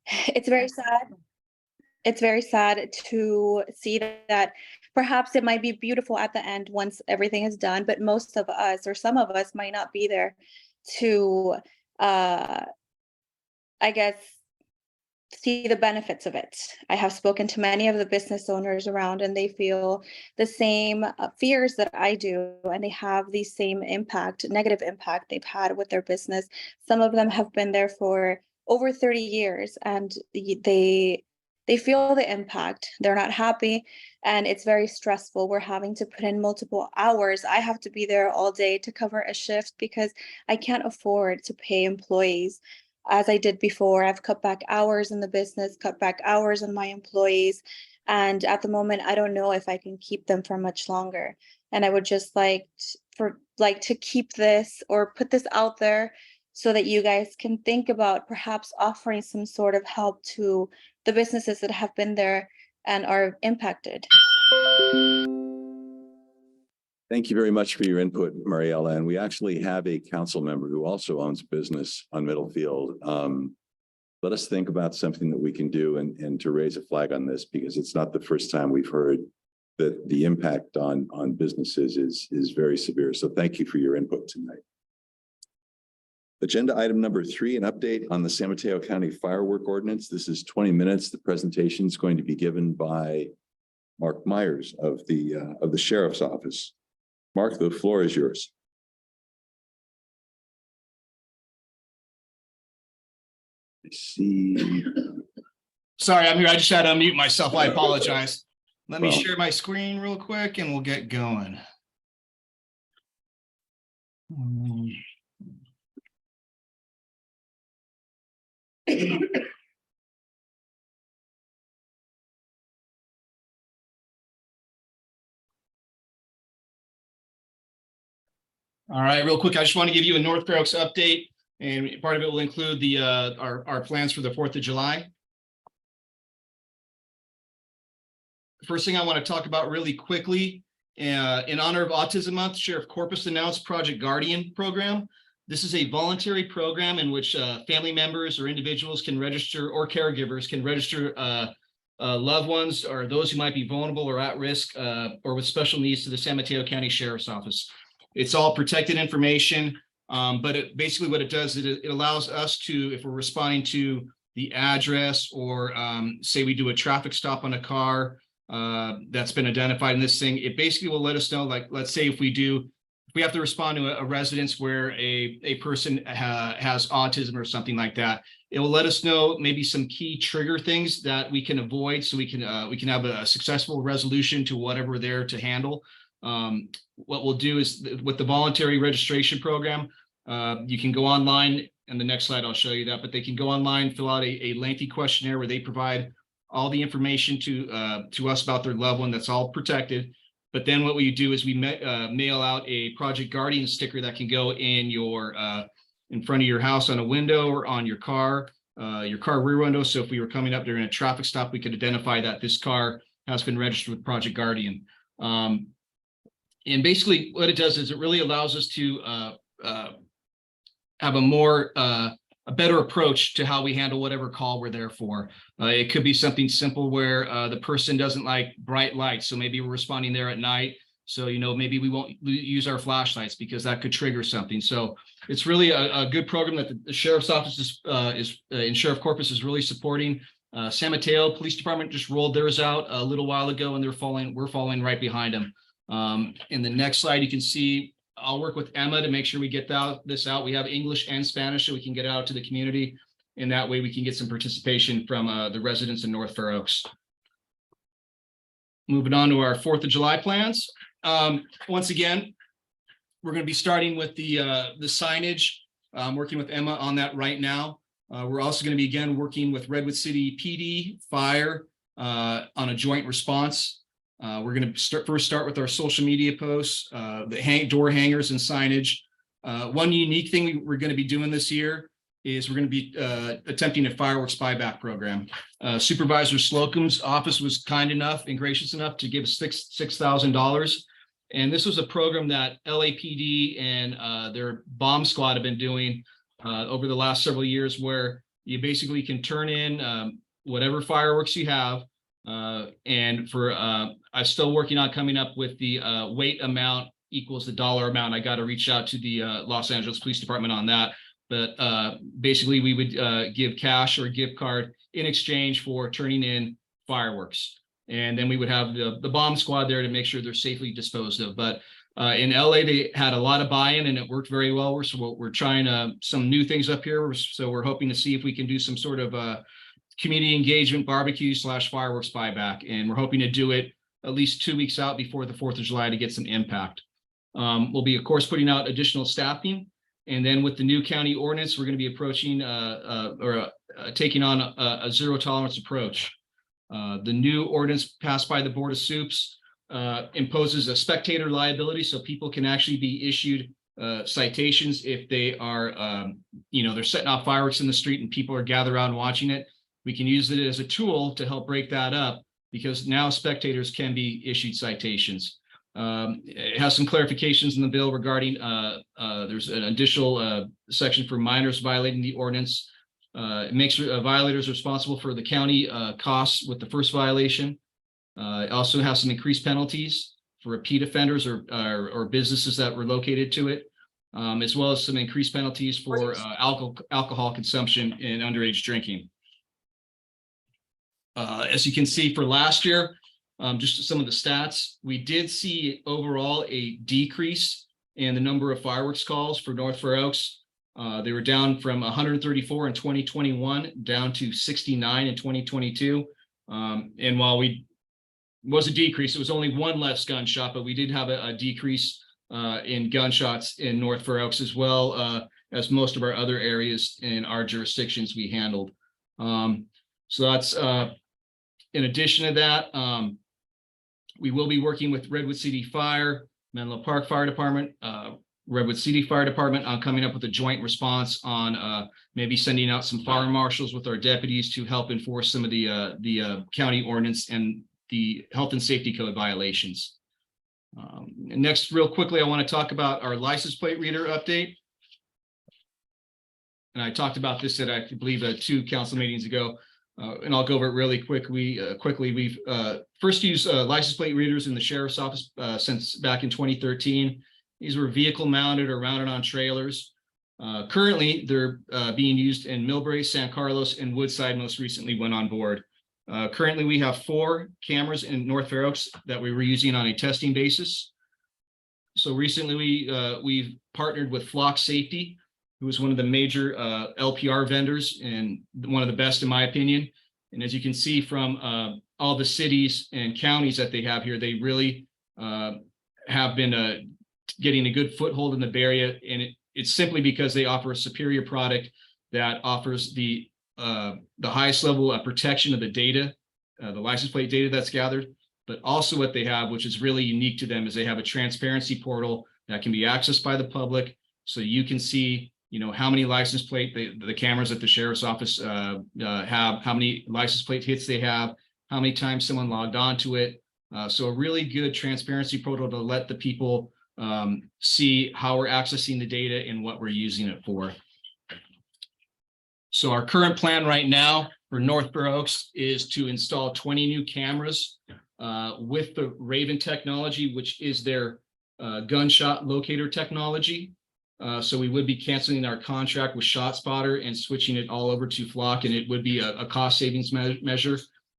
It's very sad. It's very sad to see that perhaps it might be beautiful at the end once everything is done, but most of us or some of us might not be there to, uh, I guess, see the benefits of it. I have spoken to many of the business owners around, and they feel the same fears that I do, and they have the same impact, negative impact they've had with their business. Some of them have been there for over 30 years, and they feel the impact. They're not happy, and it's very stressful. We're having to put in multiple hours. I have to be there all day to cover a shift because I can't afford to pay employees as I did before. I've cut back hours in the business, cut back hours on my employees. And at the moment, I don't know if I can keep them for much longer. And I would just like to keep this or put this out there so that you guys can think about perhaps offering some sort of help to the businesses that have been there and are impacted. Thank you very much for your input, Mariella. And we actually have a council member who also owns a business on Middlefield. Let us think about something that we can do and to raise a flag on this, because it's not the first time we've heard that the impact on businesses is very severe. So thank you for your input tonight. Agenda item number 3, an update on the San Mateo County firework ordinance. This is 20 minutes. The presentation is going to be given by Mark Myers of the Sheriff's Office. Mark, the floor is yours. I see. Sorry, I'm here. I just had to unmute myself. I apologize. Let me share my screen real quick and we'll get going. All right, real quick, I just want to give you a North Fair Oaks update, and part of it will include the our plans for the 4th of July. First thing I want to talk about really quickly, in honor of Autism Month, Sheriff Corpus announced Project Guardian program. This is a voluntary program in which family members or individuals can register, or caregivers can register loved ones or those who might be vulnerable or at risk or with special needs to the San Mateo County Sheriff's Office. It's all protected information, but basically what it does is it allows us to, if we're responding to the address or say we do a traffic stop on a car that's been identified in this thing, it basically will let us know, like, let's say if we have to respond to a residence where a person has autism or something like that, it will let us know maybe some key trigger things that we can avoid so we can have a successful resolution to whatever we're there to handle. What we'll do is with the voluntary registration program, you can go online, and the next slide I'll show you that, but they can go online, fill out a lengthy questionnaire where they provide all the information to us about their loved one. That's all protected. But then what we do is we mail out a Project Guardian sticker that can go in your in front of your house on a window or on your car rear window. So if we were coming up during a traffic stop, we could identify that this car has been registered with Project Guardian. And basically what it does is it really allows us to have a better approach to how we handle whatever call we're there for. It could be something simple where the person doesn't like bright lights. So maybe we're responding there at night. So, maybe we won't use our flashlights because that could trigger something. So it's really a good program that the Sheriff's Office is in Sheriff Corpus is really supporting. San Mateo Police Department just rolled theirs out a little while ago, and we're following right behind them. In the next slide, you can see I'll work with Emma to make sure we get this out. We have English and Spanish so we can get it out to the community. And that way we can get some participation from the residents in North Fair Oaks. Moving on to our 4th of July plans. Once again, we're going to be starting with the signage. I'm working with Emma on that right now. We're also going to be again working with Redwood City PD, Fire on a joint response. We're going to first start with our social media posts, the door hangers and signage. One unique thing we're going to be doing this year is we're going to be attempting a fireworks buyback program. Supervisor Slocum's office was kind enough and gracious enough to give us $6,000. And this was a program that LAPD and their bomb squad have been doing over the last several years, where you basically can turn in whatever fireworks you have. And for I'm still working on coming up with the weight amount equals the dollar amount. I got to reach out to the Los Angeles Police Department on that. But basically, we would give cash or a gift card in exchange for turning in fireworks. And then we would have the bomb squad there to make sure they're safely disposed of. But in LA, they had a lot of buy-in and it worked very well. We're trying some new things up here. So we're hoping to see if we can do some sort of community engagement barbecue / fireworks buyback. And we're hoping to do it at least 2 weeks out before the 4th of July to get some impact. We'll be, of course, putting out additional staffing. And then with the new county ordinance, we're going to be approaching taking on a zero tolerance approach. The new ordinance passed by the Board of Supes imposes a spectator liability, so people can actually be issued citations if they are, they're setting off fireworks in the street and people are gathered around watching it. We can use it as a tool to help break that up because now spectators can be issued citations. It has some clarifications in the bill regarding there's an additional section for minors violating the ordinance. It makes violators responsible for the county costs with the first violation. It also has some increased penalties for repeat offenders or businesses that were located to it, as well as some increased penalties for alcohol consumption and underage drinking. As you can see for last year, just some of the stats, we did see overall a decrease in the number of fireworks calls for North Fair Oaks. They were down from 134 in 2021 down to 69 in 2022. And while was a decrease, it was only one less gunshot, but we did have a decrease in gunshots in North Fair Oaks as well as most of our other areas in our jurisdictions we handled. So that's in addition to that, we will be working with Redwood City Fire, Menlo Park Fire Department, Redwood City Fire Department on coming up with a joint response on maybe sending out some fire marshals with our deputies to help enforce some of the county ordinance and the health and safety code violations. And next, real quickly, I want to talk about our license plate reader update. And I talked about this at, I believe, 2 council meetings ago. And I'll go over it really quickly. We've first used license plate readers in the sheriff's office since back in 2013. These were vehicle mounted or mounted on trailers. Currently, they're being used in Millbrae, San Carlos, and Woodside most recently went on board. Currently, we have 4 cameras in North Fair Oaks that we were using on a testing basis. So recently, we've partnered with Flock Safety, who is one of the major LPR vendors and one of the best in my opinion. And as you can see from all the cities and counties that they have here, they really have been getting a good foothold in the Bay Area. And it's simply because they offer a superior product that offers the highest level of protection of the data, the license plate data that's gathered, but also what they have, which is really unique to them, is they have a transparency portal that can be accessed by the public. So you can see how many license plate the cameras at the sheriff's office have, how many license plate hits they have, how many times someone logged onto it. So a really good transparency portal to let the people see how we're accessing the data and what we're using it for. So our current plan right now for North Fair Oaks is to install 20 new cameras with the Raven technology, which is their gunshot locator technology. So we would be canceling our contract with ShotSpotter and switching it all over to Flock, and it would be a cost savings measure.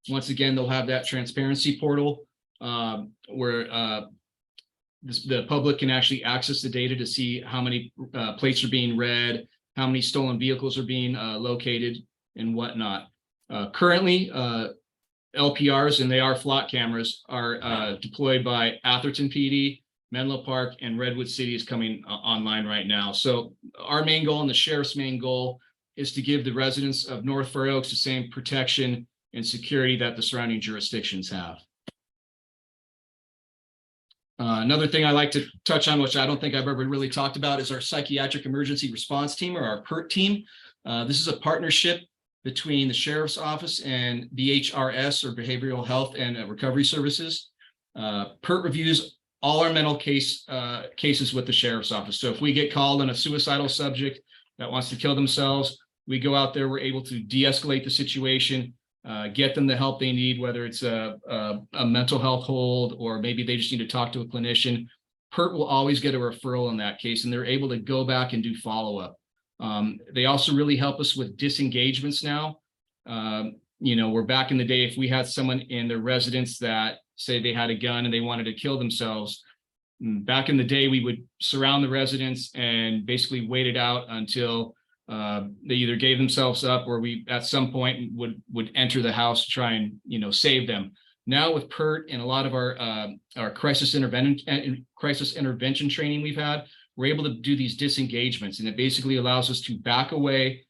Once again, they'll have that transparency portal where the public can actually access the data to see how many plates are being read, how many stolen vehicles are being located, and whatnot. Currently, LPRs, and they are Flock cameras, are deployed by Atherton PD, Menlo Park, and Redwood City is coming online right now. So our main goal and the sheriff's main goal is to give the residents of North Fair Oaks the same protection and security that the surrounding jurisdictions have. Another thing I like to touch on, which I don't think I've ever really talked about, is our psychiatric emergency response team, or our PERT team. This is a partnership between the sheriff's office and BHRS, or Behavioral Health and Recovery Services. PERT reviews all our mental cases with the sheriff's office. So if we get called on a suicidal subject that wants to kill themselves, We go out there, we're able to de-escalate the situation, get them the help they need, whether it's a mental health hold, or maybe they just need to talk to a clinician. PERT will always get a referral in that case, and they're able to go back and do follow-up. They also really help us with disengagements now. We're back in the day, if we had someone in their residence that say they had a gun and they wanted to kill themselves, back in the day, we would surround the residence and basically wait it out until they either gave themselves up, or we at some point would enter the house to try and save them. Now with PERT and a lot of our crisis intervention training we've had, we're able to do these disengagements, and it basically allows us to back away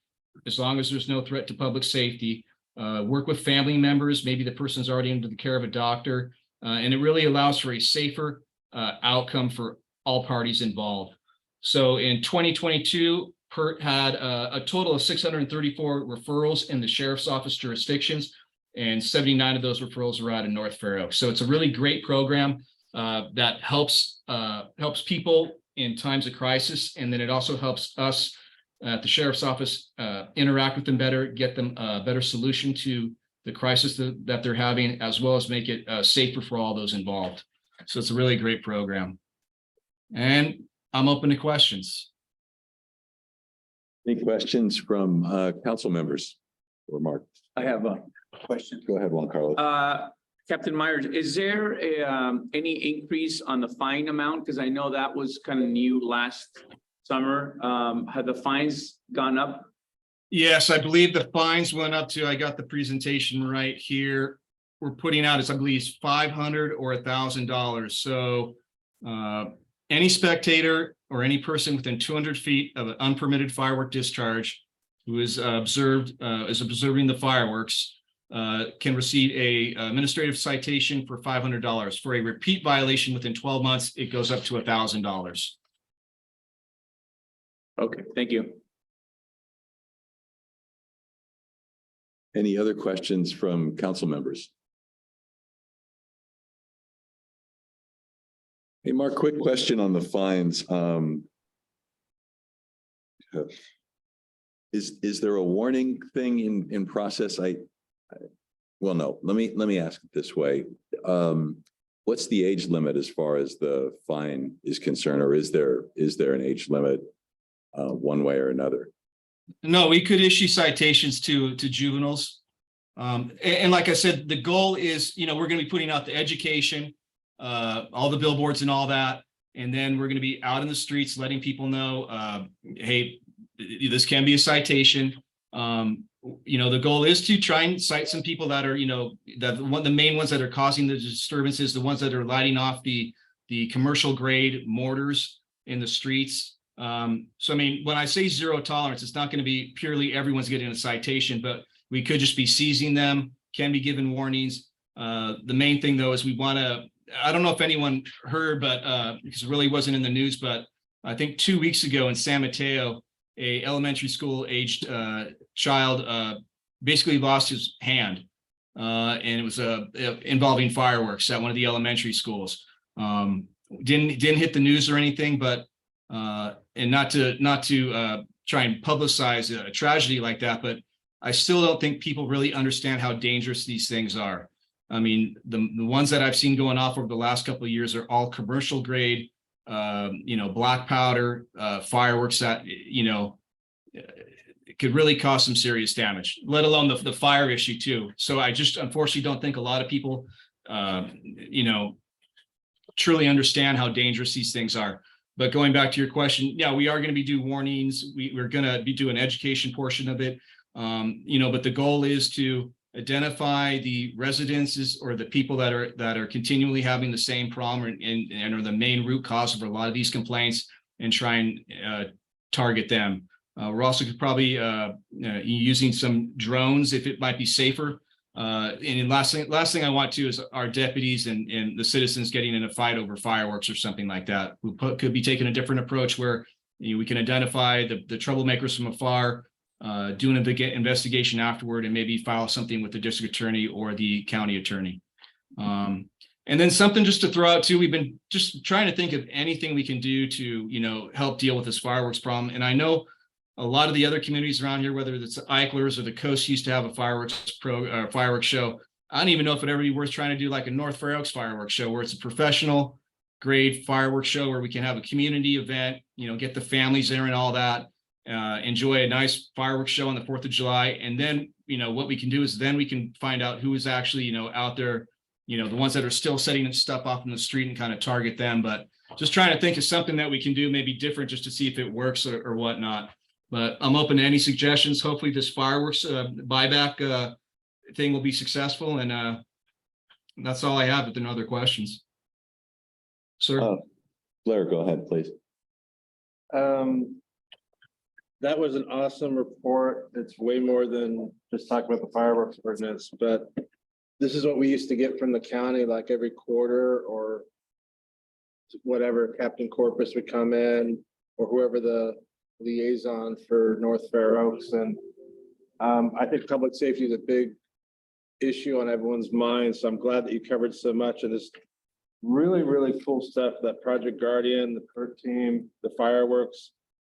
as long as there's no threat to public safety, work with family members, maybe the person's already under the care of a doctor, and it really allows for a safer outcome for all parties involved. So in 2022, PERT had a total of 634 referrals in the sheriff's office jurisdictions, and 79 of those referrals were out in North Fair Oaks. So it's a really great program that helps people in times of crisis, and then it also helps us at the sheriff's office interact with them better, get them a better solution to the crisis that they're having, as well as make it safer for all those involved. So it's a really great program. And I'm open to questions. Any questions from council members or Mark? I have a question. Go ahead, Juan Carlos. Captain Myers, is there any increase on the fine amount? Because I know that was kind of new last summer. Have the fines gone up? Yes, I believe the fines went up to, I got the presentation right here. We're putting out, I believe, $500 or $1,000. So any spectator or any person within 200 feet of an unpermitted firework discharge who is observing the fireworks can receive a administrative citation for $500. For a repeat violation within 12 months, it goes up to $1,000. Okay, thank you. Any other questions from council members? Hey, Mark, quick question on the fines. Is there a warning thing in process? Well, no, let me ask it this way. What's the age limit as far as the fine is concerned, or is there an age limit one way or another? No, we could issue citations to juveniles. And like I said, the goal is, we're going to be putting out the education, all the billboards and all that. And then we're going to be out in the streets letting people know, hey, this can be a citation. The goal is to try and cite some people that are, the main ones that are causing the disturbances, the ones that are lighting off the commercial grade mortars in the streets. So, I mean, when I say zero tolerance, it's not going to be purely everyone's getting a citation, but we could just be seizing them, can be given warnings. The main thing, though, is we want to, I don't know if anyone heard, but because it really wasn't in the news, but I think 2 weeks ago in San Mateo, a elementary school aged child basically lost his hand, and it was involving fireworks at one of the elementary schools. Didn't hit the news or anything, but and not to try and publicize a tragedy like that, but I still don't think people really understand how dangerous these things are. I mean, the ones that I've seen going off over the last couple of years are all commercial grade, black powder, fireworks that, it could really cause some serious damage, let alone the fire issue too. So I just unfortunately don't think a lot of people, truly understand how dangerous these things are. But going back to your question, yeah, we are going to be doing warnings. We're going to be doing an education portion of it. But the goal is to identify the residences or the people that are continually having the same problem and are the main root cause of a lot of these complaints, and try and target them. We're also probably using some drones if it might be safer. And last thing I want to is our deputies and the citizens getting in a fight over fireworks or something like that. We could be taking a different approach where we can identify the troublemakers from afar, do an investigation afterward, and maybe file something with the district attorney or the county attorney. And then something just to throw out too, we've been just trying to think of anything we can do to, help deal with this fireworks problem. And I know A lot of the other communities around here, whether it's Eichlers or the Coast, used to have a fireworks show. I don't even know if it'd ever be worth trying to do like a North Fair Oaks fireworks show where it's a professional grade fireworks show where we can have a community event, get the families there and all that. Enjoy a nice fireworks show on the 4th of July. And then, what we can do is then we can find out who is actually, out there, the ones that are still setting stuff off in the street and kind of target them. But just trying to think of something that we can do maybe different just to see if it works or whatnot. But I'm open to any suggestions. Hopefully this fireworks buyback thing will be successful. And that's all I have, if there are no other questions. Sir? Blair, go ahead, please. That was an awesome report. It's way more than just talking about the fireworks ordinance, but this is what we used to get from the county, like every quarter or whatever, Captain Corpus would come in or whoever the liaison for North Fair Oaks. And I think public safety is a big issue on everyone's mind. So I'm glad that you covered so much of this really, really cool stuff, that Project Guardian, the PERT team, the fireworks.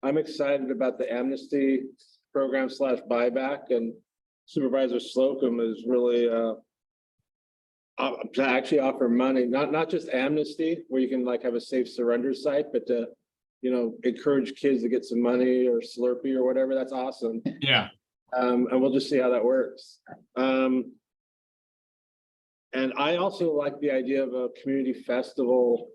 I'm excited about the amnesty program / buyback, and Supervisor Slocum is really to actually offer money, not just amnesty where you can like have a safe surrender site, but to, encourage kids to get some money or Slurpee or whatever. That's awesome. Yeah. And we'll just see how that works. And I also like the idea of a community festival.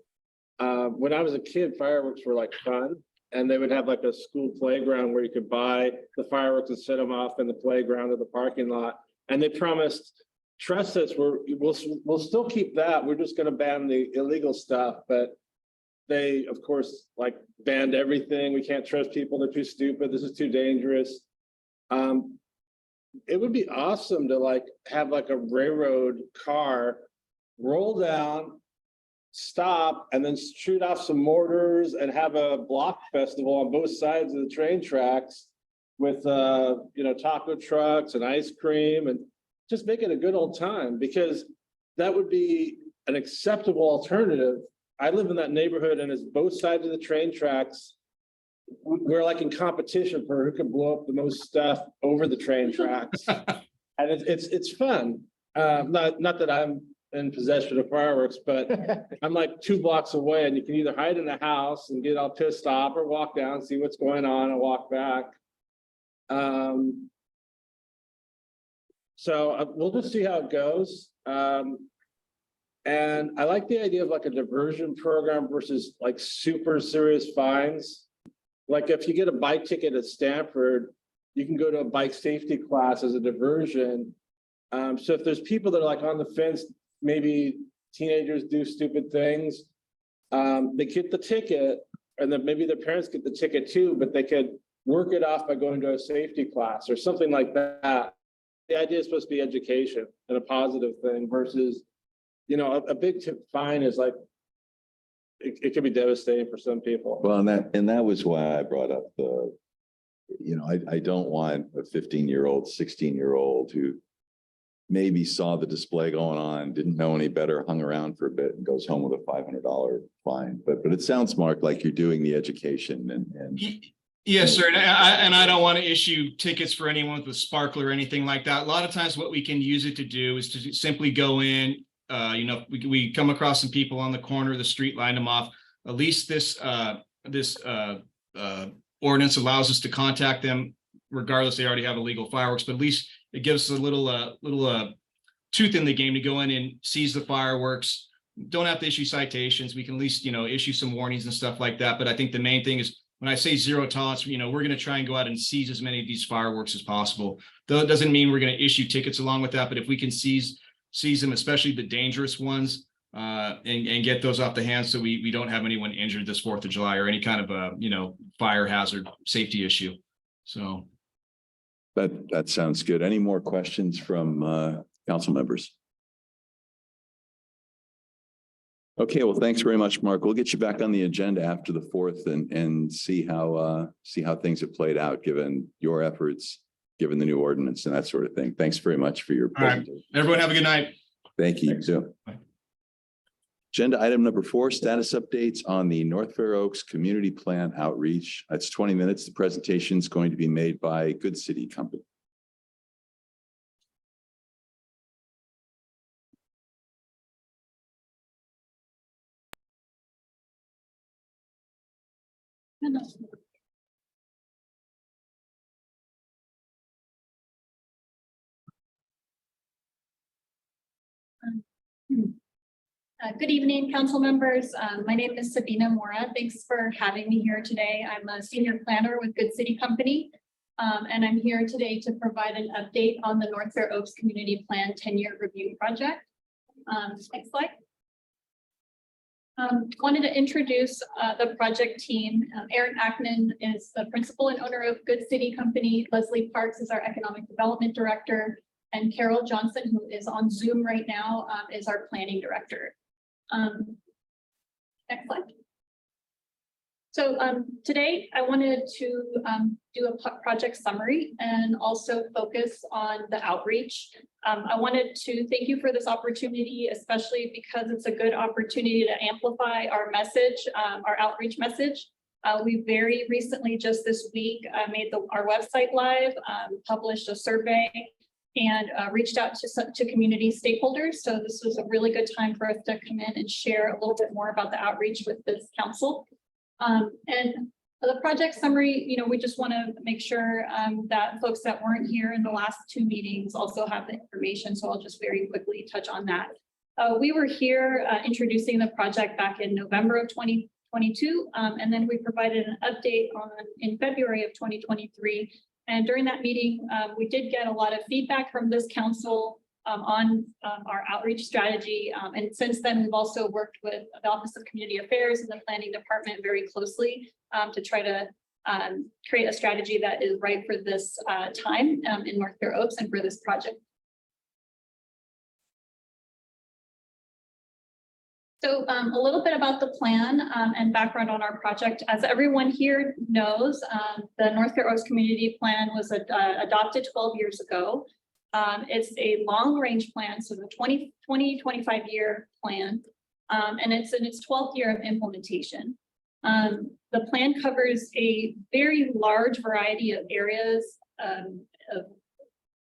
When I was a kid, fireworks were like fun, and they would have like a school playground where you could buy the fireworks and set them off in the playground or the parking lot. And they promised, trust us, we'll still keep that. We're just going to ban the illegal stuff. But they, of course, like banned everything. We can't trust people. They're too stupid. This is too dangerous. It would be awesome to like have like a railroad car roll down, stop, and then shoot off some mortars and have a block festival on both sides of the train tracks with taco trucks and ice cream, and just make it a good old time, because that would be an acceptable alternative. I live in that neighborhood and it's both sides of the train tracks. We're like in competition for who can blow up the most stuff over the train tracks. And it's fun. Not that I'm in possession of fireworks, but I'm like 2 blocks away, and you can either hide in the house and get all pissed off or walk down, see what's going on and walk back. So we'll just see how it goes. And I like the idea of like a diversion program versus like super serious fines. Like if you get a bike ticket at Stanford, you can go to a bike safety class as a diversion. So if there's people that are like on the fence, maybe teenagers do stupid things, they get the ticket, and then maybe their parents get the ticket too, but they could work it off by going to a safety class or something like that. The idea is supposed to be education and a positive thing versus, a big fine is like, it can be devastating for some people. Well, and that was why I brought up I don't want a 15-year-old, 16-year-old who maybe saw the display going on, didn't know any better, hung around for a bit and goes home with a $500 fine. But it sounds, Mark, like you're doing the education and. Yes, sir. And I don't want to issue tickets for anyone with a sparkler or anything like that. A lot of times what we can use it to do is to simply go in, we come across some people on the corner of the street, line them off. At least this ordinance allows us to contact them regardless, they already have illegal fireworks, but at least it gives us a little tooth in the game to go in and seize the fireworks. Don't have to issue citations. We can at least, issue some warnings and stuff like that. But I think the main thing is, when I say zero tolerance, we're going to try and go out and seize as many of these fireworks as possible. Though it doesn't mean we're going to issue tickets along with that, but if we can seize them, especially the dangerous ones, and get those off the hands so we don't have anyone injured this 4th of July or any kind of a, fire hazard safety issue. So. That sounds good. Any more questions from council members? Okay, well, thanks very much, Mark. We'll get you back on the agenda after the 4th and see how things have played out, given your efforts, given the new ordinance and that sort of thing. Thanks very much for your All right. presentation. Everyone have a good night. Thank you. Too. Bye. Agenda item number 4, status updates on the North Fair Oaks Community Plan Outreach. That's 20 minutes. The presentation is going to be made by Good City Company. Good evening, council members. My name is Sabina Mora. Thanks for having me here today. I'm a senior planner with Good City Company. And I'm here today to provide an update on the North Fair Oaks Community Plan 10-year review project. Next slide. Wanted to introduce the project team. Aaron Ackman is the principal and owner of Good City Company. Leslie Parks is our economic development director. And Carol Johnson, who is on Zoom right now, is our planning director. Next slide. So today I wanted to do a project summary and also focus on the outreach. I wanted to thank you for this opportunity, especially because it's a good opportunity to amplify our message, our outreach message. We very recently, just this week, made our website live, published a survey, and reached out to community stakeholders. So this was a really good time for us to come in and share a little bit more about the outreach with this council. And the project summary, we just want to make sure that folks that weren't here in the last 2 meetings also have the information. So I'll just very quickly touch on that. We were here introducing the project back in November of 2022, and then we provided an update in February of 2023. And during that meeting, we did get a lot of feedback from this council on our outreach strategy. And since then, we've also worked with the Office of Community Affairs and the Planning Department very closely to try to create a strategy that is right for this time in North Fair Oaks and for this project. So a little bit about the plan and background on our project. As everyone here knows, the North Fair Oaks Community Plan was adopted 12 years ago. It's a long-range plan, so the 25-year plan, and it's in its 12th year of implementation. The plan covers a very large variety of areas of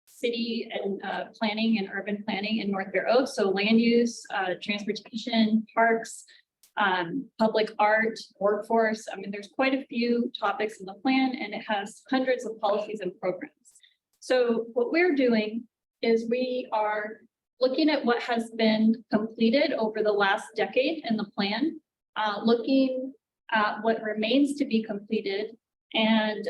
city and planning and urban planning in North Fair Oaks, so land use, transportation, parks, public art, workforce. I mean, there's quite a few topics in the plan, and it has hundreds of policies and programs. So what we're doing is we are looking at what has been completed over the last decade in the plan, looking at what remains to be completed, and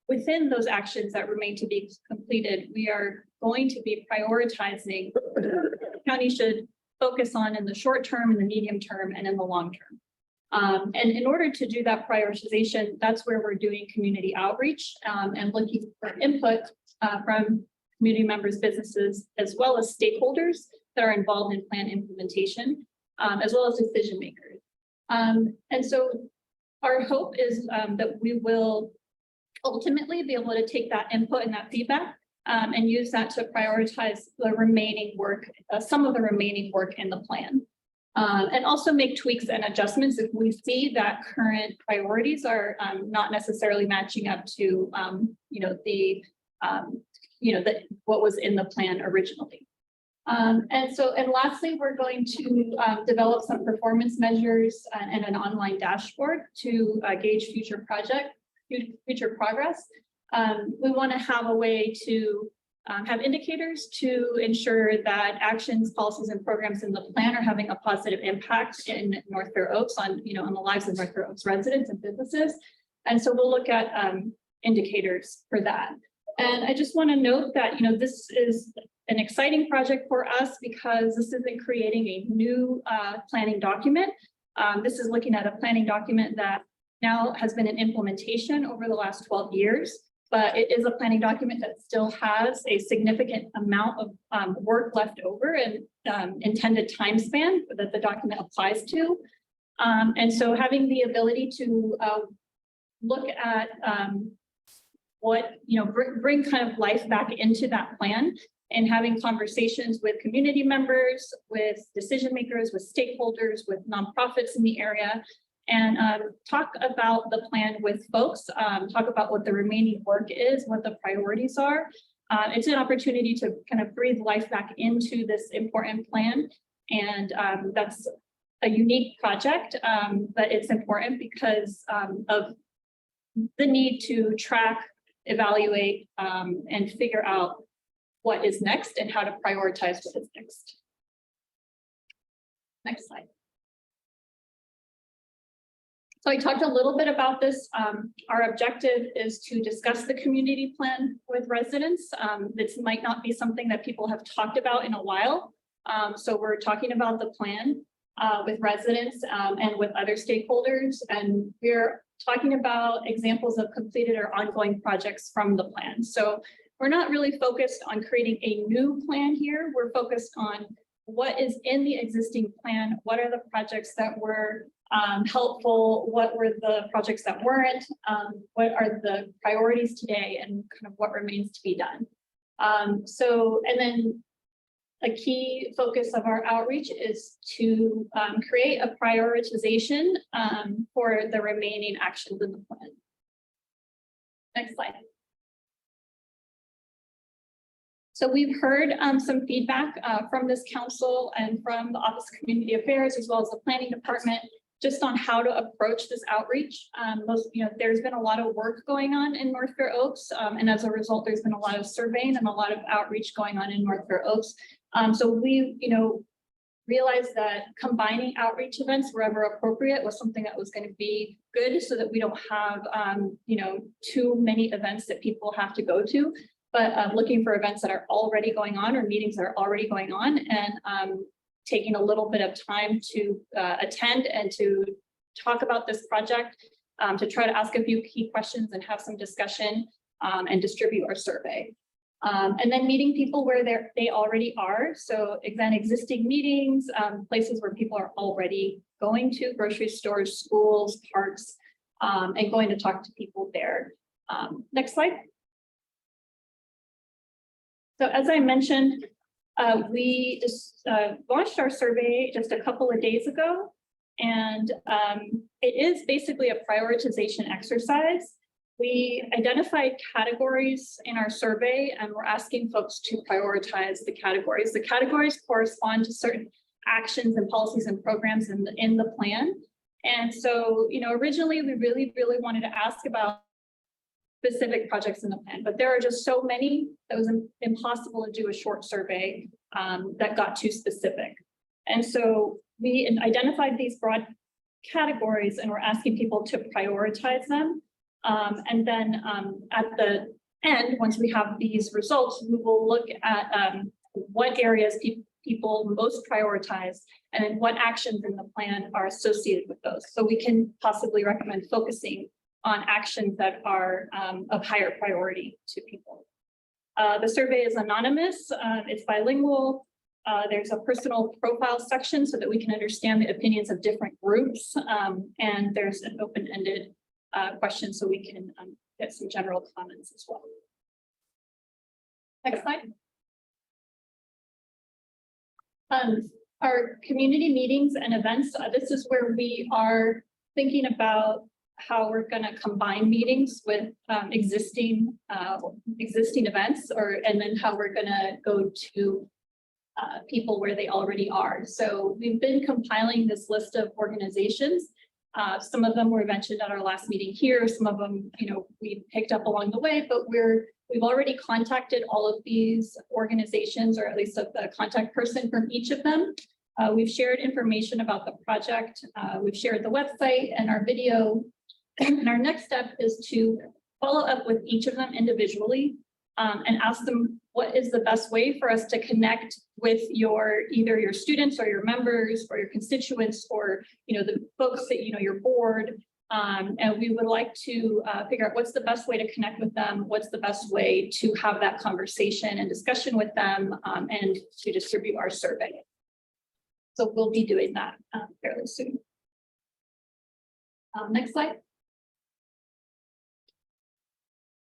within those actions that remain to be completed, we are going to be prioritizing what the county should focus on in the short term, in the medium term, and in the long term. And in order to do that prioritization, that's where we're doing community outreach and looking for input from community members, businesses, as well as stakeholders that are involved in plan implementation, as well as decision makers. And so our hope is that we will ultimately be able to take that input and that feedback and use that to prioritize the remaining work, some of the remaining work in the plan. And also make tweaks and adjustments if we see that current priorities are not necessarily matching up to what was in the plan originally. And lastly, we're going to develop some performance measures and an online dashboard to gauge future progress. We want to have a way to have indicators to ensure that actions, policies, and programs in the plan are having a positive impact in North Fair Oaks on the lives of North Fair Oaks residents and businesses. And so we'll look at indicators for that. And I just want to note that this is an exciting project for us because this isn't creating a new planning document. This is looking at a planning document that now has been in implementation over the last 12 years. But it is a planning document that still has a significant amount of work left over and intended time span that the document applies to. And so having the ability to look at bring kind of life back into that plan in having conversations with community members, with decision makers, with stakeholders, with nonprofits in the area, and talk about the plan with folks, talk about what the remaining work is, what the priorities are. It's an opportunity to kind of breathe life back into this important plan. And that's a unique project, but it's important because of the need to track, evaluate, and figure out what is next and how to prioritize what is next. Next slide. So I talked a little bit about this. Our objective is to discuss the community plan with residents. This might not be something that people have talked about in a while. So we're talking about the plan with residents and with other stakeholders. And we're talking about examples of completed or ongoing projects from the plan. So we're not really focused on creating a new plan here. We're focused on what is in the existing plan. What are the projects that were helpful? What were the projects that weren't? What are the priorities today and kind of what remains to be done? And then a key focus of our outreach is to create a prioritization for the remaining actions in the plan. Next slide. So we've heard some feedback from this council and from the Office of Community Affairs, as well as the Planning Department, just on how to approach this outreach. There's been a lot of work going on in North Fair Oaks, and as a result, there's been a lot of surveying and a lot of outreach going on in North Fair Oaks. So we, realized that combining outreach events wherever appropriate was something that was going to be good, so that we don't have, too many events that people have to go to. But looking for events that are already going on or meetings that are already going on, and taking a little bit of time to attend and to talk about this project, to try to ask a few key questions and have some discussion and distribute our survey. And then meeting people where they already are. So again, existing meetings, places where people are already going to, grocery stores, schools, parks, and going to talk to people there. Next slide. So as I mentioned, we just launched our survey just a couple of days ago, and it is basically a prioritization exercise. We identified categories in our survey, and we're asking folks to prioritize the categories. The categories correspond to certain actions and policies and programs in the plan. And so, originally we really wanted to ask about specific projects in the plan, but there are just so many that was impossible to do a short survey that got too specific. And so we identified these broad categories, and we're asking people to prioritize them. And then at the end, once we have these results, we will look at what areas people most prioritize, and then what actions in the plan are associated with those. So we can possibly recommend focusing on actions that are of higher priority to people. The survey is anonymous, it's bilingual. There's a personal profile section so that we can understand the opinions of different groups. And there's an open-ended question so we can get some general comments as well. Next slide. Our community meetings and events, this is where we are thinking about how we're going to combine meetings with existing events, and then how we're going to go to people where they already are. So we've been compiling this list of organizations. Some of them were mentioned at our last meeting here. Some of them, we picked up along the way, but we've already contacted all of these organizations, or at least the contact person from each of them. We've shared information about the project. We've shared the website and our video. And our next step is to follow up with each of them individually and ask them what is the best way for us to connect with either your students or your members or your constituents, or the folks that your board. And we would like to figure out what's the best way to connect with them, what's the best way to have that conversation and discussion with them, and to distribute our survey. So we'll be doing that fairly soon. Next slide.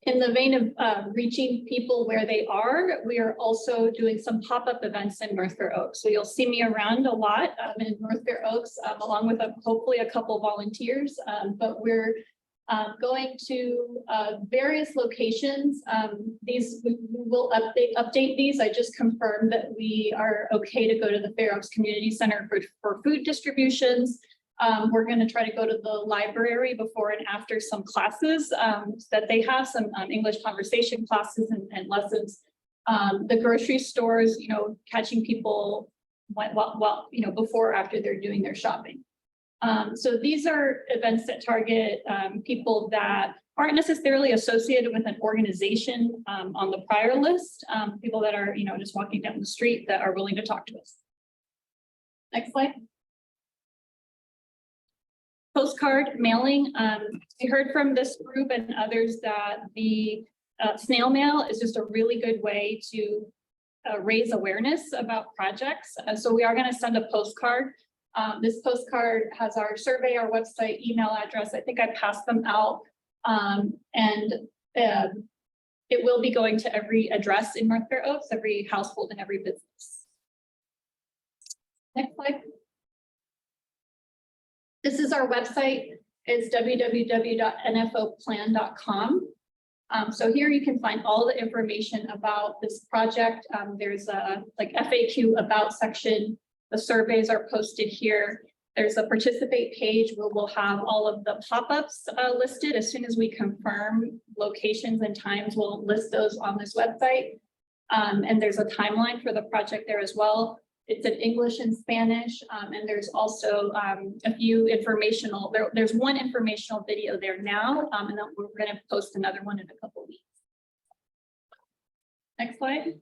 in the vein of reaching people where they are, we are also doing some pop-up events in North Fair Oaks. So you'll see me around a lot in North Fair Oaks, along with hopefully a couple volunteers. But we're going to various locations. These we will update these. I just confirmed that we are okay to go to the Fair Oaks Community Center for food distributions. We're going to try to go to the library before and after some classes that they have, some English conversation classes and lessons. The grocery stores, you know, catching people before or after they're doing their shopping. So these are events that target people that aren't necessarily associated with an organization on the prior list, people that are, just walking down the street that are willing to talk to us. Next slide. Postcard mailing. We heard from this group and others that the snail mail is just a really good way to raise awareness about projects. So we are going to send a postcard. This postcard has our survey, our website, email address. I think I passed them out. It will be going to every address in North Fair Oaks, every household and every business. Next slide. This is our website. It's www.nfoplan.com. So here you can find all the information about this project. There's a FAQ about section. The surveys are posted here. There's a participate page where we'll have all of the pop-ups listed. As soon as we confirm locations and times, we'll list those on this website. And there's a timeline for the project there as well. It's in English and Spanish, and there's also a few informational, there's one informational video there now, and then we're going to post another one in a couple weeks. Next slide.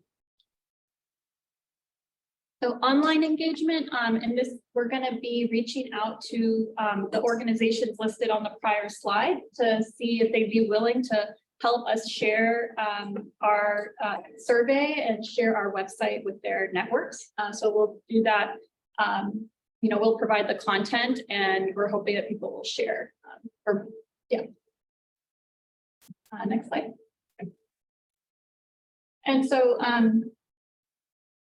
So online engagement, and this, we're going to be reaching out to the organizations listed on the prior slide to see if they'd be willing to help us share our survey and share our website with their networks. So we'll do that. We'll provide the content, and we're hoping that people will share. Next slide. And so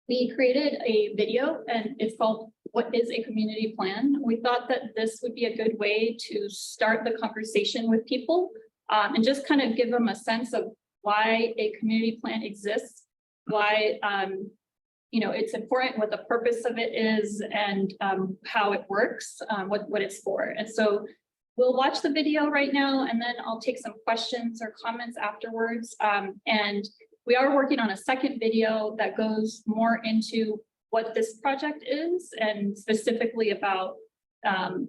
we created a video, and it's called "What is a Community Plan?" We thought that this would be a good way to start the conversation with people. And just kind of give them a sense of why a community plan exists, why it's important, what the purpose of it is, and how it works, what it's for. And so we'll watch the video right now, and then I'll take some questions or comments afterwards. And we are working on a second video that goes more into what this project is, and specifically about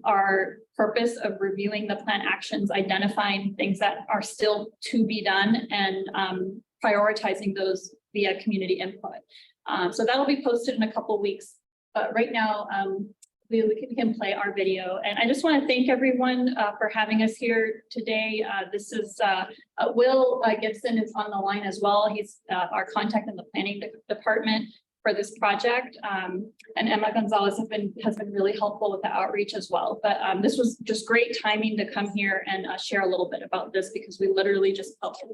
our purpose of reviewing the plan actions, identifying things that are still to be done, and prioritizing those via community input. So that'll be posted in a couple of weeks. But right now, we can play our video. And I just want to thank everyone for having us here today. This is Will Gibson is on the line as well. He's our contact in the planning department for this project, and Emma Gonzalez has been really helpful with the outreach as well. But this was just great timing to come here and share a little bit about this, because we literally just felt it.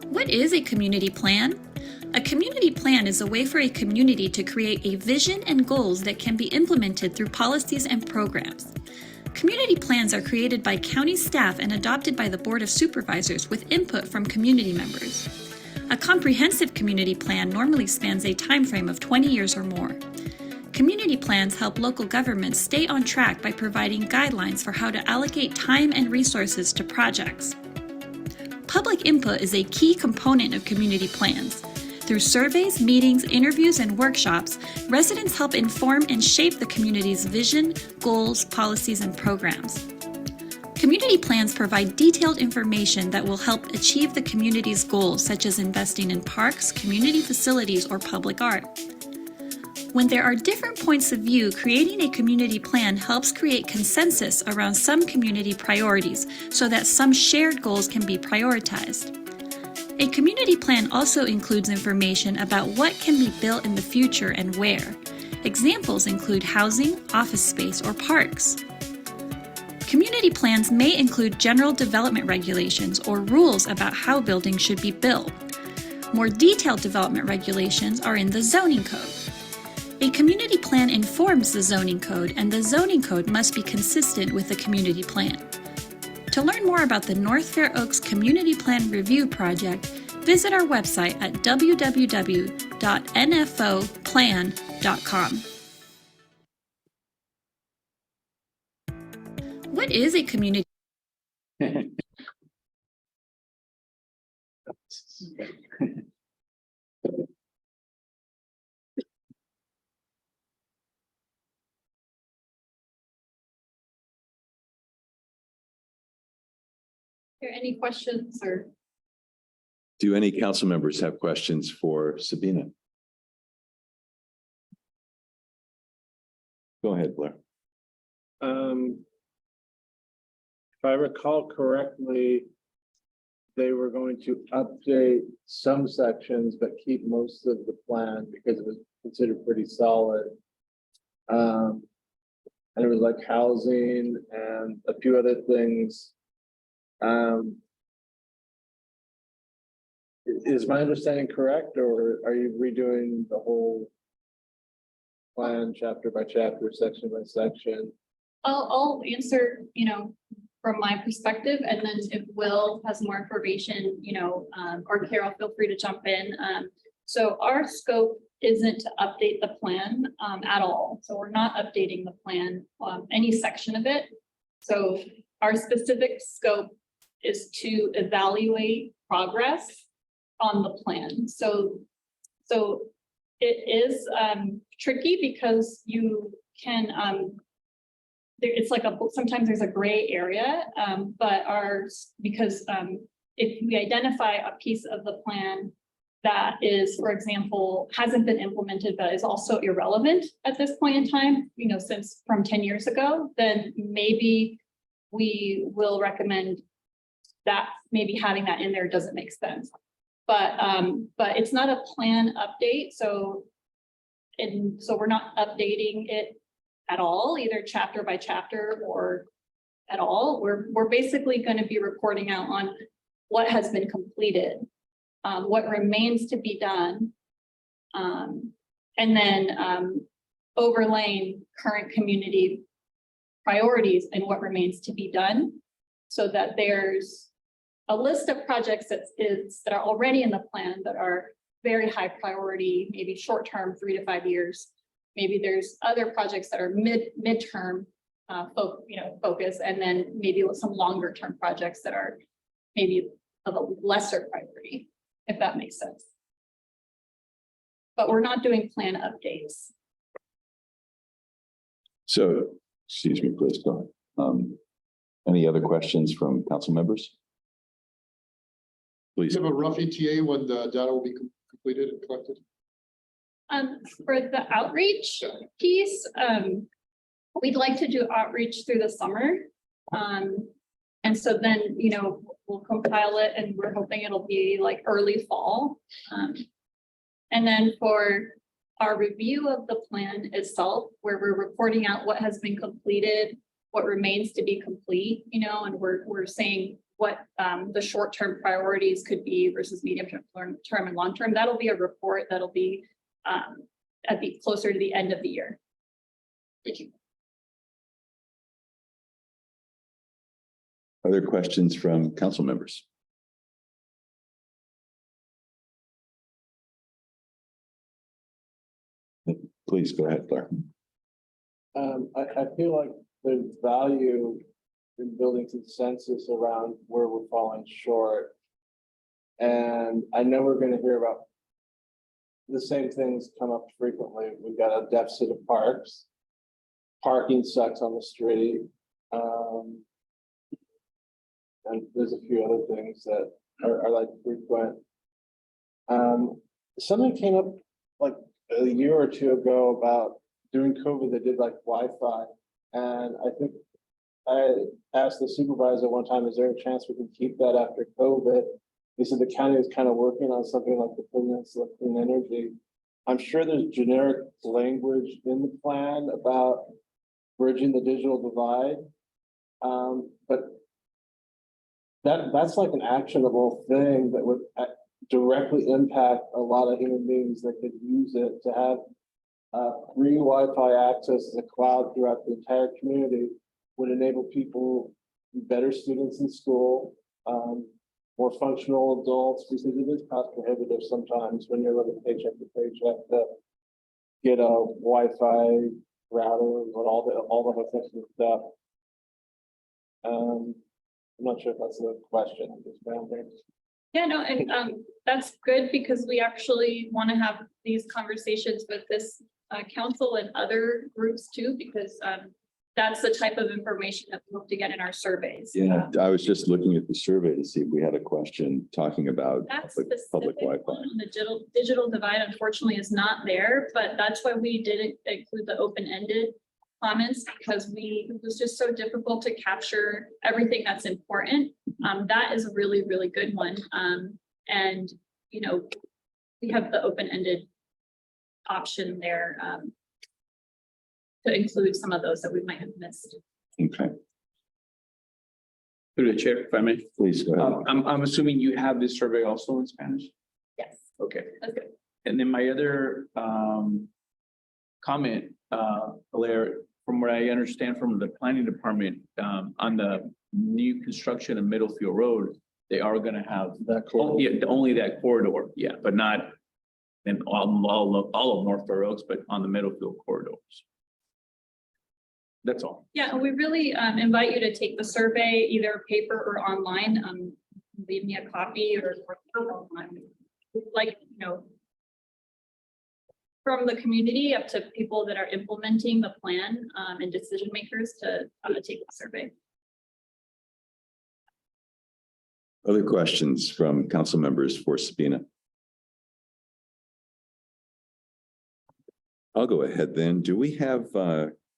What is a community plan? A community plan is a way for a community to create a vision and goals that can be implemented through policies and programs. Community plans are created by county staff and adopted by the Board of Supervisors with input from community members. A comprehensive community plan normally spans a time frame of 20 years or more. Community plans help local governments stay on track by providing guidelines for how to allocate time and resources to projects. Public input is a key component of community plans. Through surveys, meetings, interviews, and workshops, residents help inform and shape the community's vision, goals, policies, and programs. Community plans provide detailed information that will help achieve the community's goals, such as investing in parks, community facilities, or public art. When there are different points of view, creating a community plan helps create consensus around some community priorities so that some shared goals can be prioritized. A community plan also includes information about what can be built in the future and where. Examples include housing, office space, or parks. Community plans may include general development regulations or rules about how buildings should be built. More detailed development regulations are in the zoning code. A community plan informs the zoning code, and the zoning code must be consistent with the community plan. To learn more about the North Fair Oaks Community Plan Review Project, visit our website at www.nfoplan.com. What is a community? Are there any questions or? Do any council members have questions for Sabina? Go ahead, Blair. If I recall correctly, they were going to update some sections, but keep most of the plan because it was considered pretty solid. And it was like housing and a few other things. Is my understanding correct, or are you redoing the whole plan chapter by chapter, section by section? I'll answer, from my perspective, and then if Will has more information, or Carol, feel free to jump in. So our scope isn't to update the plan at all. So we're not updating the plan, any section of it. So our specific scope is to evaluate progress on the plan. So it is tricky because you can, it's like sometimes there's a gray area, but because if we identify a piece of the plan that is, for example, hasn't been implemented, but is also irrelevant at this point in time, since from 10 years ago, then maybe we will recommend that maybe having that in there doesn't make sense. But it's not a plan update. So we're not updating it at all, either chapter by chapter or at all. We're basically going to be reporting out on what has been completed, what remains to be done, and then overlaying current community priorities and what remains to be done, so that there's a list of projects that are already in the plan that are very high priority, maybe short-term, 3 to 5 years. Maybe there's other projects that are midterm focus, and then maybe some longer term projects that are maybe of a lesser priority, if that makes sense. But we're not doing plan updates. So, excuse me, please go ahead. Any other questions from council members? Please. Do you have a rough ETA when the data will be completed and collected? For the outreach piece, we'd like to do outreach through the summer. And so then, we'll compile it, and we're hoping it'll be like early fall. And then for our review of the plan itself, where we're reporting out what has been completed, what remains to be complete, and we're saying what the short-term priorities could be versus medium-term and long-term. That'll be a report that'll be closer to the end of the year. Thank you. Other questions from council members? Please go ahead, Blair. I feel like there's value in building consensus around where we're falling short. And I know we're going to hear about the same things come up frequently. We've got a deficit of parks. Parking sucks on the street. And there's a few other things that are like frequent. Something came up like a year or two ago about during COVID, they did like Wi-Fi. And I think I asked the supervisor one time, is there a chance we can keep that after COVID? He said the county is kind of working on something like the Peninsula Clean Energy. I'm sure there's generic language in the plan about bridging the digital divide. But that's like an actionable thing that would directly impact a lot of human beings that could use it to have free Wi-Fi access to the cloud throughout the entire community would enable people to be better students in school, more functional adults, because it is cost prohibitive sometimes when you're living paycheck to paycheck to get a Wi-Fi router and all the hookups and stuff. I'm not sure if that's a question. I'm just rambling. Yeah, no, and that's good because we actually want to have these conversations with this council and other groups too, because that's the type of information that we hope to get in our surveys. Yeah, I was just looking at the survey to see if we had a question talking about That public specific Wi-Fi. one on the digital divide unfortunately is not there, but that's why we didn't include the open-ended comments, because it was just so difficult to capture everything that's important. That is a really, really good one. And, you know, we have the open-ended option there to include some of those that we might have missed. Okay, Through the chair, if I may. please go ahead. I'm assuming you have this survey also in Spanish? Yes, Okay. that's good. And then my other comment, Blair, from what I understand from the planning department, on the new construction of Middlefield Road, they are gonna have only that corridor, yeah, but not in all of North Fair Oaks, but on the Middlefield corridors. That's all. Yeah, and we really invite you to take the survey, either paper or online. Leave me a copy or like, you know, from the community up to people that are implementing the plan and decision makers to take the survey. Other questions from council members for Sabina? I'll go ahead then. Do we have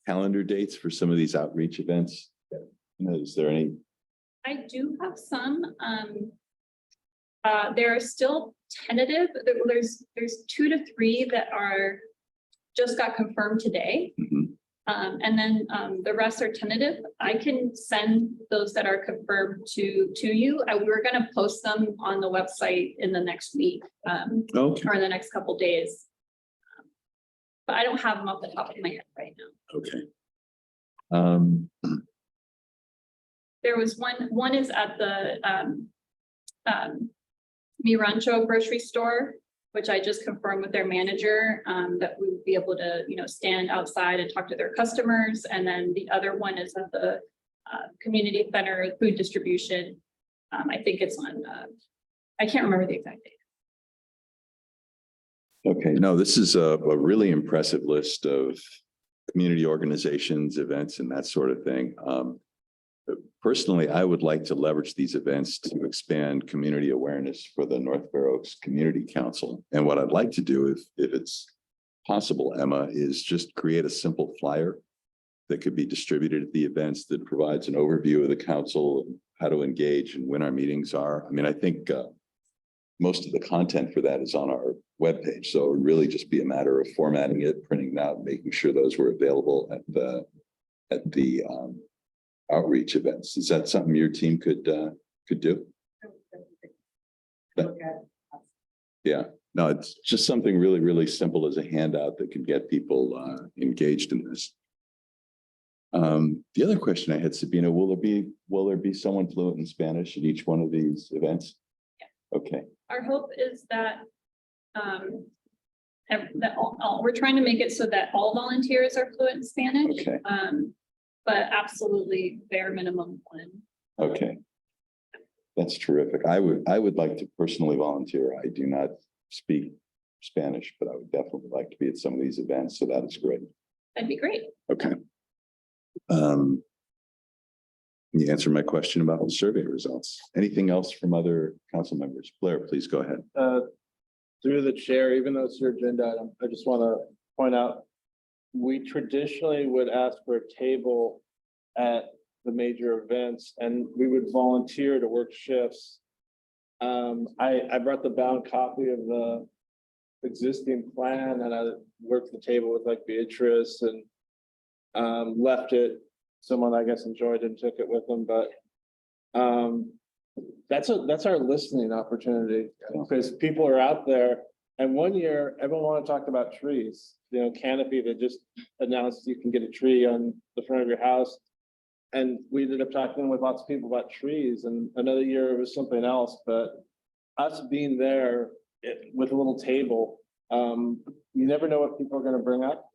calendar dates for some of these outreach events? You know, is there any? I do have some. They're still tentative. There's 2 to 3 that are just got confirmed today. Mhm. And then the rest are tentative. I can send those that are confirmed to you. We're gonna post them on the website in the next week Okay, or in the next couple days. But I don't have them off the top of my head right now. okay. There was one is at the Mi Rancho grocery store, which I just confirmed with their manager, that we would be able to, you know, stand outside and talk to their customers. And then the other one is at the community center food distribution. I think it's on, I can't remember the exact date. Okay, no, this is a really impressive list of community organizations, events, and that sort of thing. Personally, I would like to leverage these events to expand community awareness for the North Fair Oaks Community Council. And what I'd like to do, if it's possible, Emma, is just create a simple flyer that could be distributed at the events that provides an overview of the council, and how to engage and when our meetings are. I mean, I think most of the content for that is on our webpage. So it would really just be a matter of formatting it, printing it out, making sure those were available at the outreach events. Is that something your team could do? Yeah, no, it's just something really, really simple as a handout that can get people engaged in this. The other question I had, Sabina, will there be someone fluent in Spanish at each one of these events? Yeah. Okay. Our hope is that we're trying to make it so that all volunteers are fluent in Spanish. Okay. But absolutely bare minimum one. Okay. That's terrific. I would like to personally volunteer. I do not speak Spanish, but I would definitely like to be at some of these events. So that is great. That'd be great. Okay. You answered my question about the survey results. Anything else from other council members? Blair, please go ahead. through the chair, even though it's your agenda item, I just want to point out, we traditionally would ask for a table at the major events, and we would volunteer to work shifts. I brought the bound copy of the existing plan, and I worked the table with like Beatrice and left it. Someone I guess enjoyed it and took it with them, but that's our listening opportunity, because people are out there. And one year, everyone wanted to talk about trees, you know, Canopy that just announced you can get a tree on the front of your house. And we ended up talking with lots of people about trees, and another year it was something else, but us being there with a little table, you never know what people are gonna bring up.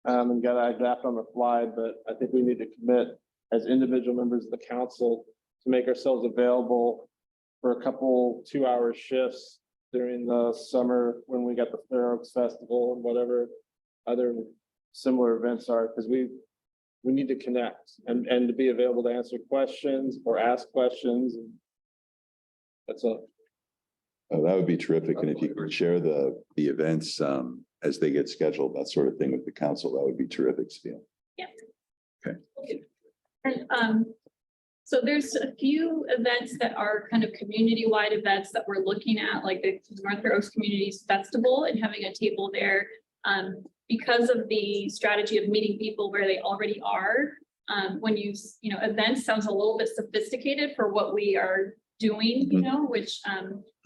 And gotta adapt on the fly, but I think we need to commit as individual members of the council to make ourselves available for a couple 2-hour shifts during the summer when we got the Fair Oaks Festival and whatever other similar events are, because we need to connect and to be available to answer questions or ask questions. That's all. Oh, that would be terrific. And if you could share the events as they get scheduled, that sort of thing with the council, that would be terrific, Steve. Yeah. Okay. And so there's a few events that are kind of community-wide events that we're looking at, like the North Fair Oaks Communities Festival, and having a table there. Because of the strategy of meeting people where they already are, when you know, events sounds a little bit sophisticated for what we are doing, you know, which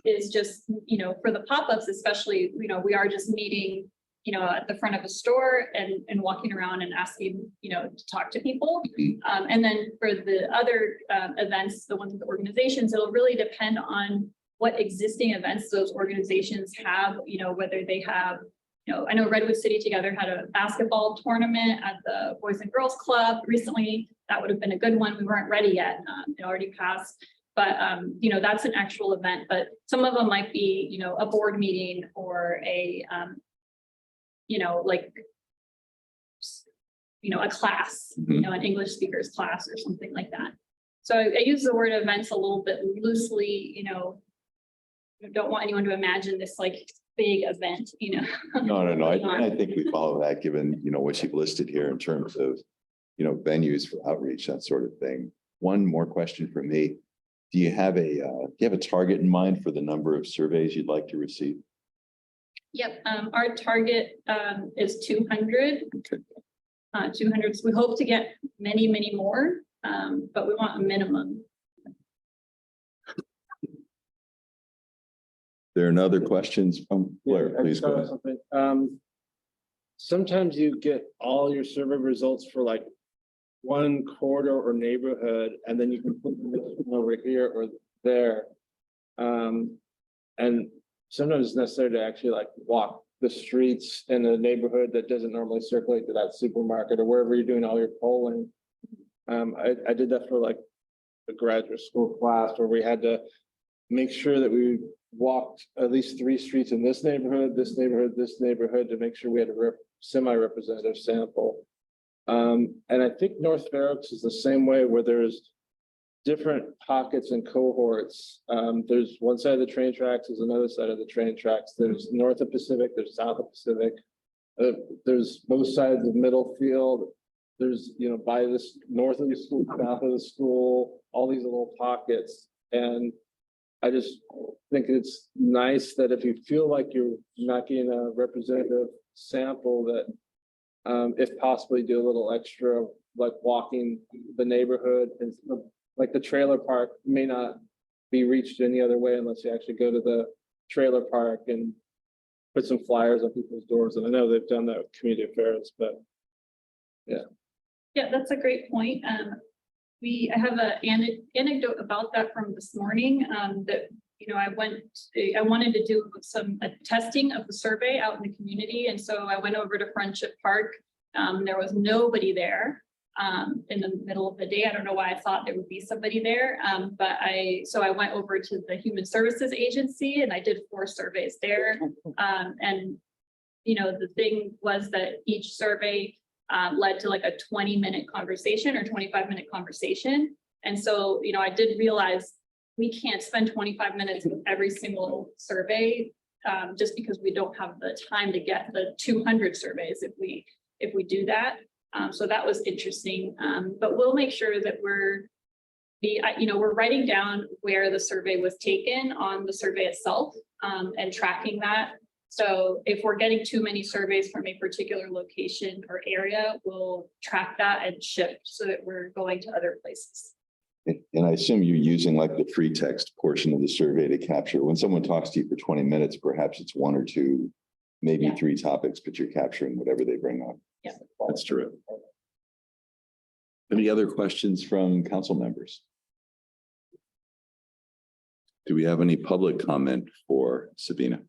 is just, you know, for the pop-ups especially, you know, we are just meeting, you know, at the front of a store and walking around and asking, you know, to talk to people. And then for the other events, the ones with the organizations, it'll really depend on what existing events those organizations have, you know, whether they have, you know, I know Redwood City Together had a basketball tournament at the Boys and Girls Club recently. That would have been a good one. We weren't ready yet. It already passed. But, you know, that's an actual event, but some of them might be, you know, a board meeting or a, you know, like, you know, a class, you know, an English speakers class or something like that. So I use the word events a little bit loosely, you know, I don't want anyone to imagine this like big event, you know. No. I think we follow that, given, you know, what you've listed here in terms of, you know, venues for outreach, that sort of thing. One more question from me. Do you have a target in mind for the number of surveys you'd like to receive? Yep, our target is 200. Okay. 200. So we hope to get many, many more, but we want a minimum. There are other questions from Blair, I please just go thought of ahead. something. Sometimes you get all your survey results for like one corridor or neighborhood, and then you can put them over here or there. And sometimes it's necessary to actually like walk the streets in a neighborhood that doesn't normally circulate to that supermarket or wherever you're doing all your polling. I did that for like a graduate school class where we had to make sure that we walked at least 3 streets in this neighborhood, this neighborhood, this neighborhood, to make sure we had a semi-representative sample. And I think North Fair Oaks is the same way, where there's different pockets and cohorts. There's one side of the train tracks, there's another side of the train tracks. There's north of Pacific, there's south of Pacific. There's both sides of Middlefield. There's, you know, by this north of the school, south of the school, all these little pockets. And I just think it's nice that if you feel like you're not getting a representative sample, that if possibly do a little extra, like walking the neighborhood, and like the trailer park may not be reached any other way unless you actually go to the trailer park and put some flyers on people's doors. And I know they've done that with community affairs, but yeah. Yeah, that's a great point. I have an anecdote about that from this morning, that, you know, I wanted to do some testing of the survey out in the community. And so I went over to Friendship Park. There was nobody there in the middle of the day. I don't know why I thought there would be somebody there. But I went over to the Human Services Agency and I did 4 surveys there. And, you know, the thing was that each survey led to like a 20-minute conversation or 25-minute conversation. And so, you know, I did realize we can't spend 25 minutes with every single survey just because we don't have the time to get the 200 surveys if we do that. So that was interesting, but we'll make sure that we're writing down where the survey was taken on the survey itself, and tracking that. So if we're getting too many surveys from a particular location or area, we'll track that and shift so that we're going to other places. And I assume you're using like the free text portion of the survey to capture, when someone talks to you for 20 minutes, perhaps it's one or two, maybe Yeah. 3 topics, but you're capturing whatever they bring up. Yeah. That's true. Any other questions from council members? Do we have any public comment for Sabina?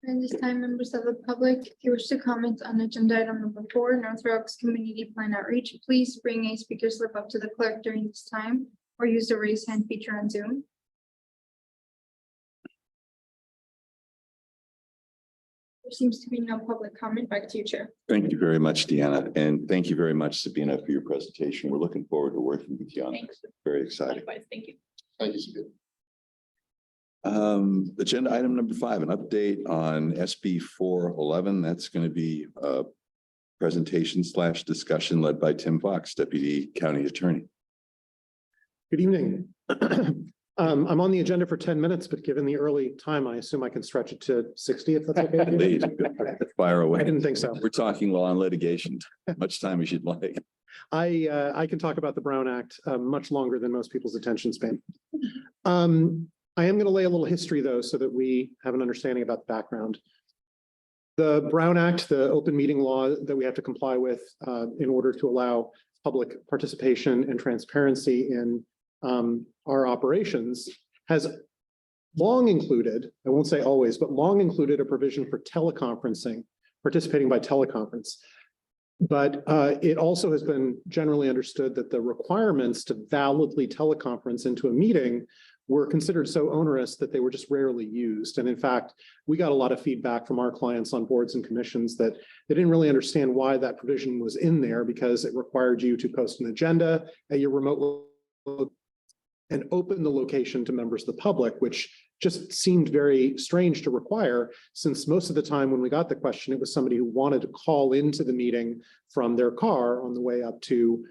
And this time, members of the public, if you wish to comment on agenda item number 4, North Rocks Community Plan Outreach, please bring a speaker slip up to the clerk during this time or use the raise hand feature on Zoom. There seems to be no public comment. Back to you, Chair. Thank you very much, Deanna, and thank you very much, Sabina, for your presentation. We're looking forward to working with you on Thanks. this. Very exciting. Likewise, thank you. Thank you, Sabina. Agenda item number 5, an update on SB 411. That's going to be a presentation / discussion led by Tim Fox, Deputy County Attorney. Good evening. I'm on the agenda for 10 minutes, but given the early time, I assume I can stretch it to 60 if that's okay. Please, fire away. I didn't think so. We're talking law and litigation, much time as you'd like. I can talk about the Brown Act much longer than most people's attention span. I am going to lay a little history, though, so that we have an understanding about the background. The Brown Act, the open meeting law that we have to comply with in order to allow public participation and transparency in our operations, has long included, I won't say always, but long included a provision for teleconferencing, participating by teleconference. But it also has been generally understood that the requirements to validly teleconference into a meeting were considered so onerous that they were just rarely used. And in fact, we got a lot of feedback from our clients on boards and commissions that they didn't really understand why that provision was in there, because it required you to post an agenda at your remote and open the location to members of the public, which just seemed very strange to require, since most of the time when we got the question, it was somebody who wanted to call into the meeting from their car on the way up to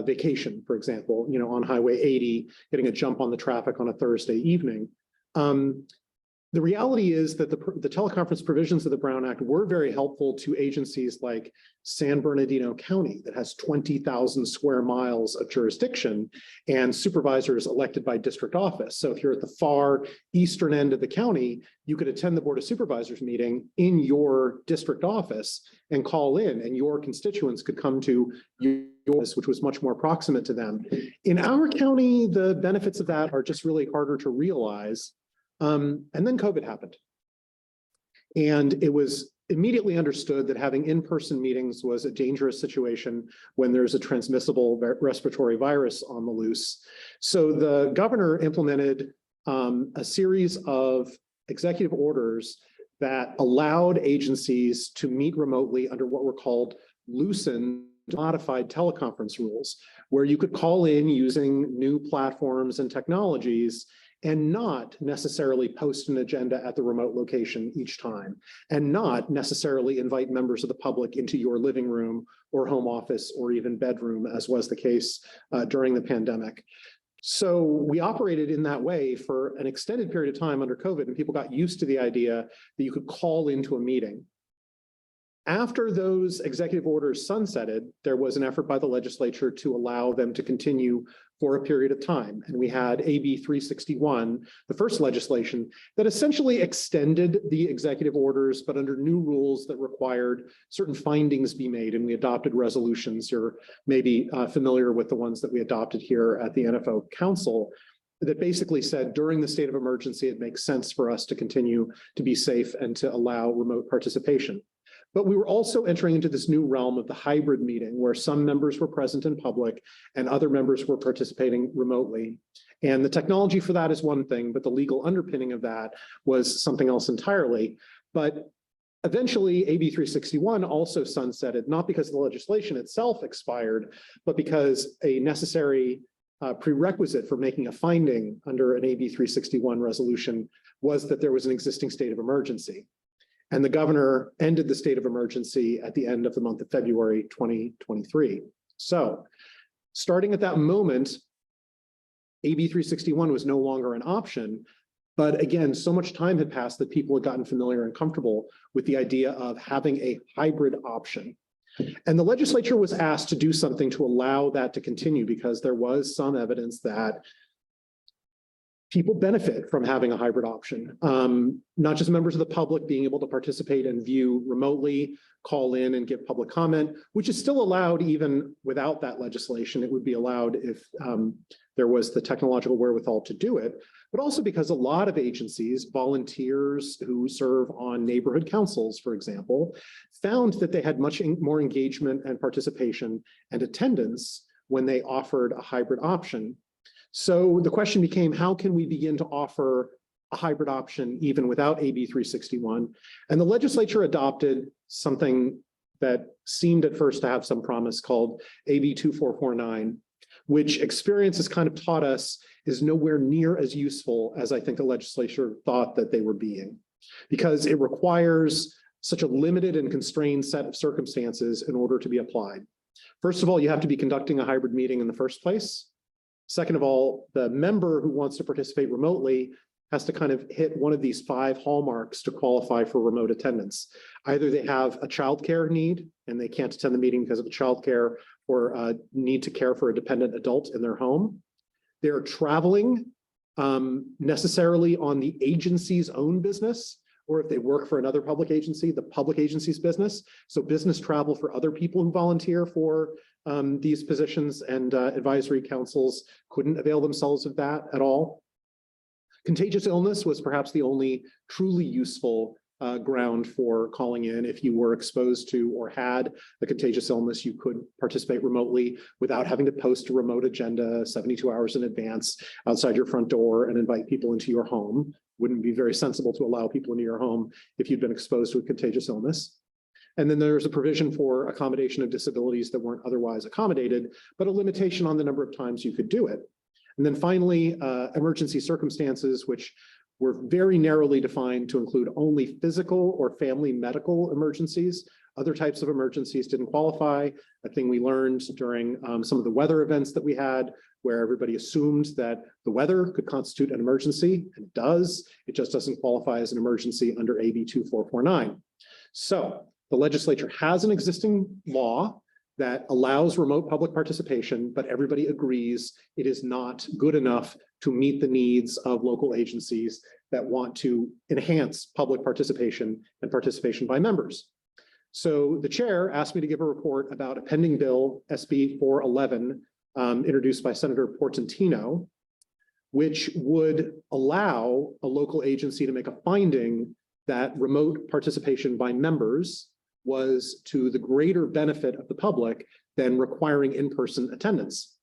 vacation, for example, on Highway 80, getting a jump on the traffic on a Thursday evening. The reality is that the teleconference provisions of the Brown Act were very helpful to agencies like San Bernardino County that has 20,000 square miles of jurisdiction and supervisors elected by district office. So if you're at the far eastern end of the county, you could attend the Board of Supervisors meeting in your district office and call in, and your constituents could come to your office, which was much more proximate to them. In our county, the benefits of that are just really harder to realize. And then COVID happened. And it was immediately understood that having in-person meetings was a dangerous situation when there's a transmissible respiratory virus on the loose. So the governor implemented a series of executive orders that allowed agencies to meet remotely under what were called loosened modified teleconference rules, where you could call in using new platforms and technologies and not necessarily post an agenda at the remote location each time, and not necessarily invite members of the public into your living room or home office or even bedroom, as was the case during the pandemic. So we operated in that way for an extended period of time under COVID, and people got used to the idea that you could call into a meeting. After those executive orders sunsetted, there was an effort by the legislature to allow them to continue for a period of time. And we had AB 361, the first legislation that essentially extended the executive orders, but under new rules that required certain findings be made. And we adopted resolutions. You're maybe familiar with the ones that we adopted here at the NFO Council that basically said during the state of emergency, it makes sense for us to continue to be safe and to allow remote participation. But we were also entering into this new realm of the hybrid meeting where some members were present in public and other members were participating remotely. And the technology for that is one thing, but the legal underpinning of that was something else entirely. But eventually, AB 361 also sunsetted, not because the legislation itself expired, but because a necessary prerequisite for making a finding under an AB 361 resolution was that there was an existing state of emergency. And the governor ended the state of emergency at the end of the month of February 2023. So starting at that moment, AB 361 was no longer an option. But again, so much time had passed that people had gotten familiar and comfortable with the idea of having a hybrid option. And the legislature was asked to do something to allow that to continue because there was some evidence that people benefit from having a hybrid option. Not just members of the public being able to participate and view remotely, call in and give public comment, which is still allowed even without that legislation. It would be allowed if there was the technological wherewithal to do it, but also because a lot of agencies, volunteers who serve on neighborhood councils, for example, found that they had much more engagement and participation and attendance when they offered a hybrid option. So the question became, how can we begin to offer a hybrid option even without AB 361? And the legislature adopted something that seemed at first to have some promise called AB 2449, which experience has kind of taught us is nowhere near as useful as I think the legislature thought that they were being, because it requires such a limited and constrained set of circumstances in order to be applied. First of all, you have to be conducting a hybrid meeting in the first place. Second of all, the member who wants to participate remotely has to kind of hit one of these 5 hallmarks to qualify for remote attendance. Either they have a childcare need and they can't attend the meeting because of childcare or need to care for a dependent adult in their home. They're traveling necessarily on the agency's own business, or if they work for another public agency, the public agency's business. So business travel for other people who volunteer for these positions and advisory councils couldn't avail themselves of that at all. Contagious illness was perhaps the only truly useful ground for calling in. If you were exposed to or had a contagious illness, you could participate remotely without having to post a remote agenda 72 hours in advance outside your front door and invite people into your home. Wouldn't be very sensible to allow people into your home if you'd been exposed to a contagious illness. And then there's a provision for accommodation of disabilities that weren't otherwise accommodated, but a limitation on the number of times you could do it. And then finally, emergency circumstances, which were very narrowly defined to include only physical or family medical emergencies. Other types of emergencies didn't qualify. A thing we learned during some of the weather events that we had, where everybody assumed that the weather could constitute an emergency, and it does. It just doesn't qualify as an emergency under AB 2449. So the legislature has an existing law that allows remote public participation, but everybody agrees it is not good enough to meet the needs of local agencies that want to enhance public participation and participation by members. So the chair asked me to give a report about a pending bill, SB 411, introduced by Senator Portantino, which would allow a local agency to make a finding that remote participation by members was to the greater benefit of the public than requiring in-person attendance.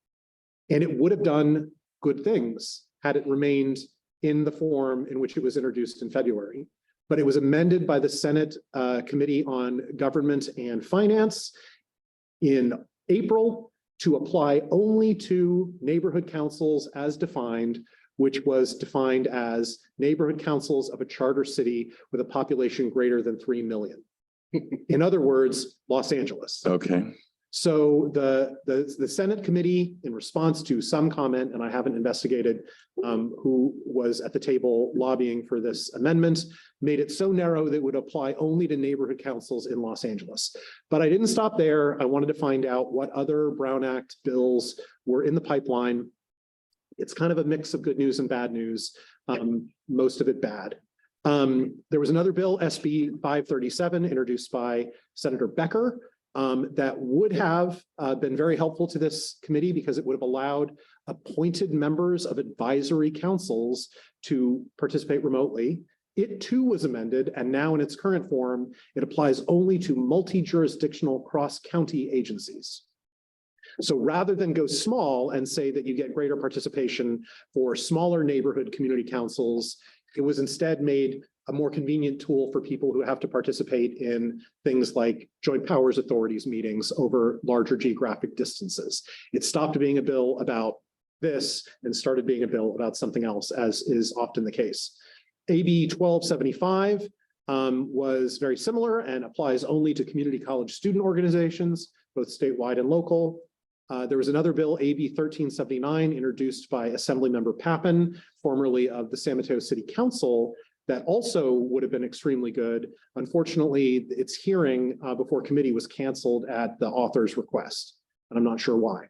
And it would have done good things had it remained in the form in which it was introduced in February. But it was amended by the Senate Committee on Government and Finance in April to apply only to neighborhood councils as defined, which was defined as neighborhood councils of a charter city with a population greater than 3 million. In other words, Los Angeles. Okay. So the Senate committee, in response to some comment, and I haven't investigated who was at the table lobbying for this amendment, made it so narrow that it would apply only to neighborhood councils in Los Angeles. But I didn't stop there. I wanted to find out what other Brown Act bills were in the pipeline. It's kind of a mix of good news and bad news, most of it bad. There was another bill, SB 537, introduced by Senator Becker, that would have been very helpful to this committee because it would have allowed appointed members of advisory councils to participate remotely. It too was amended, and now in its current form, it applies only to multi-jurisdictional cross-county agencies. So rather than go small and say that you get greater participation for smaller neighborhood community councils, it was instead made a more convenient tool for people who have to participate in things like joint powers authorities meetings over larger geographic distances. It stopped being a bill about this and started being a bill about something else, as is often the case. AB 1275 was very similar and applies only to community college student organizations, both statewide and local. There was another bill, AB 1379, introduced by Assemblymember Pappen, formerly of the San Mateo City Council, that also would have been extremely good. Unfortunately, its hearing before committee was canceled at the author's request, and I'm not sure why.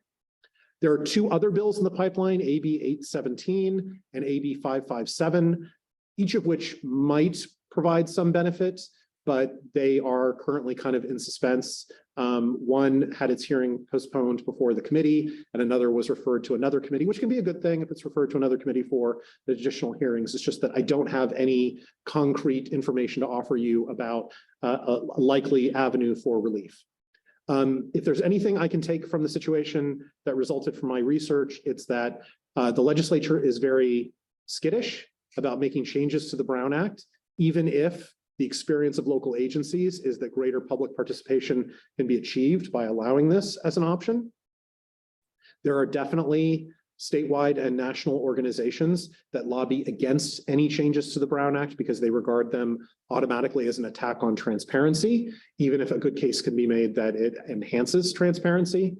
There are two other bills in the pipeline, AB 817 and AB 557, each of which might provide some benefit, but they are currently kind of in suspense. One had its hearing postponed before the committee, and another was referred to another committee, which can be a good thing if it's referred to another committee for the additional hearings. It's just that I don't have any concrete information to offer you about a likely avenue for relief. If there's anything I can take from the situation that resulted from my research, it's that the legislature is very skittish about making changes to the Brown Act, even if the experience of local agencies is that greater public participation can be achieved by allowing this as an option. There are definitely statewide and national organizations that lobby against any changes to the Brown Act because they regard them automatically as an attack on transparency, even if a good case can be made that it enhances transparency.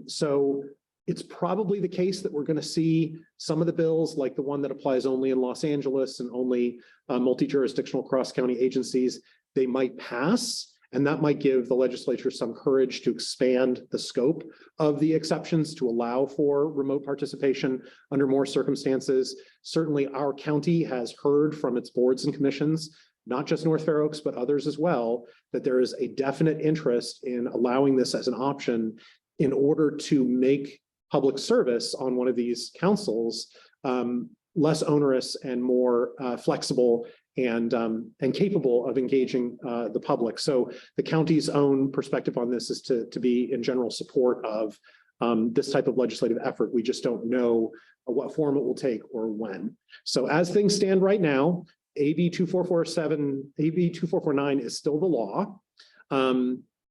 So it's probably the case that we're going to see some of the bills, like the one that applies only in Los Angeles and only multi-jurisdictional cross-county agencies, they might pass. And that might give the legislature some courage to expand the scope of the exceptions to allow for remote participation under more circumstances. Certainly, our county has heard from its boards and commissions, not just North Fair Oaks, but others as well, that there is a definite interest in allowing this as an option in order to make public service on one of these councils less onerous and more flexible and capable of engaging the public. So the county's own perspective on this is to be in general support of this type of legislative effort. We just don't know what form it will take or when. So as things stand right now, AB 2447, AB 2449 is still the law.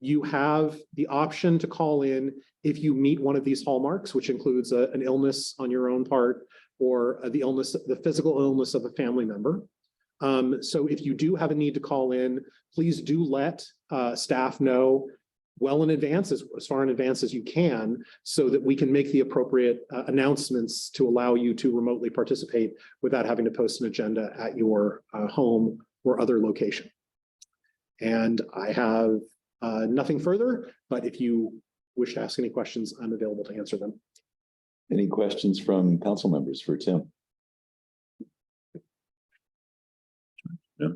You have the option to call in if you meet one of these hallmarks, which includes an illness on your own part or the physical illness of a family member. So if you do have a need to call in, please do let staff know well in advance, as far in advance as you can, so that we can make the appropriate announcements to allow you to remotely participate without having to post an agenda at your home or other location. And I have nothing further, but if you wish to ask any questions, I'm available to answer them. Any questions from council members for Tim? No.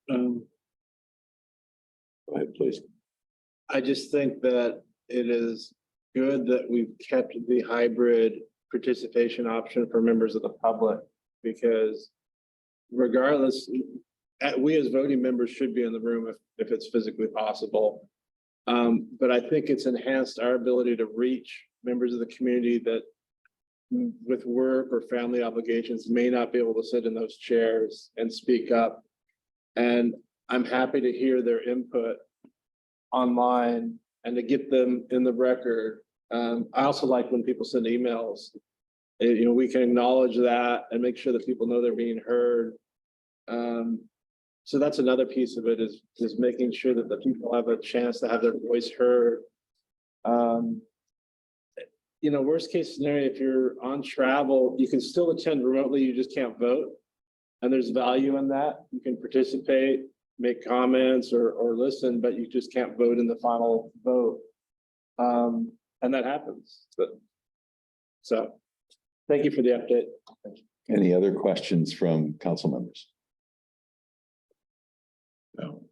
Go ahead, please. I just think that it is good that we've kept the hybrid participation option for members of the public, because regardless, we as voting members should be in the room if it's physically possible. But I think it's enhanced our ability to reach members of the community that with work or family obligations may not be able to sit in those chairs and speak up. And I'm happy to hear their input online and to get them in the record. I also like when people send emails, we can acknowledge that and make sure that people know they're being heard. So that's another piece of it is making sure that the people have a chance to have their voice heard. Worst case scenario, if you're on travel, you can still attend remotely, you just can't vote. And there's value in that. You can participate, make comments or listen, but you just can't vote in the final vote. And that happens. So thank you for the update. Any other questions from council members? No.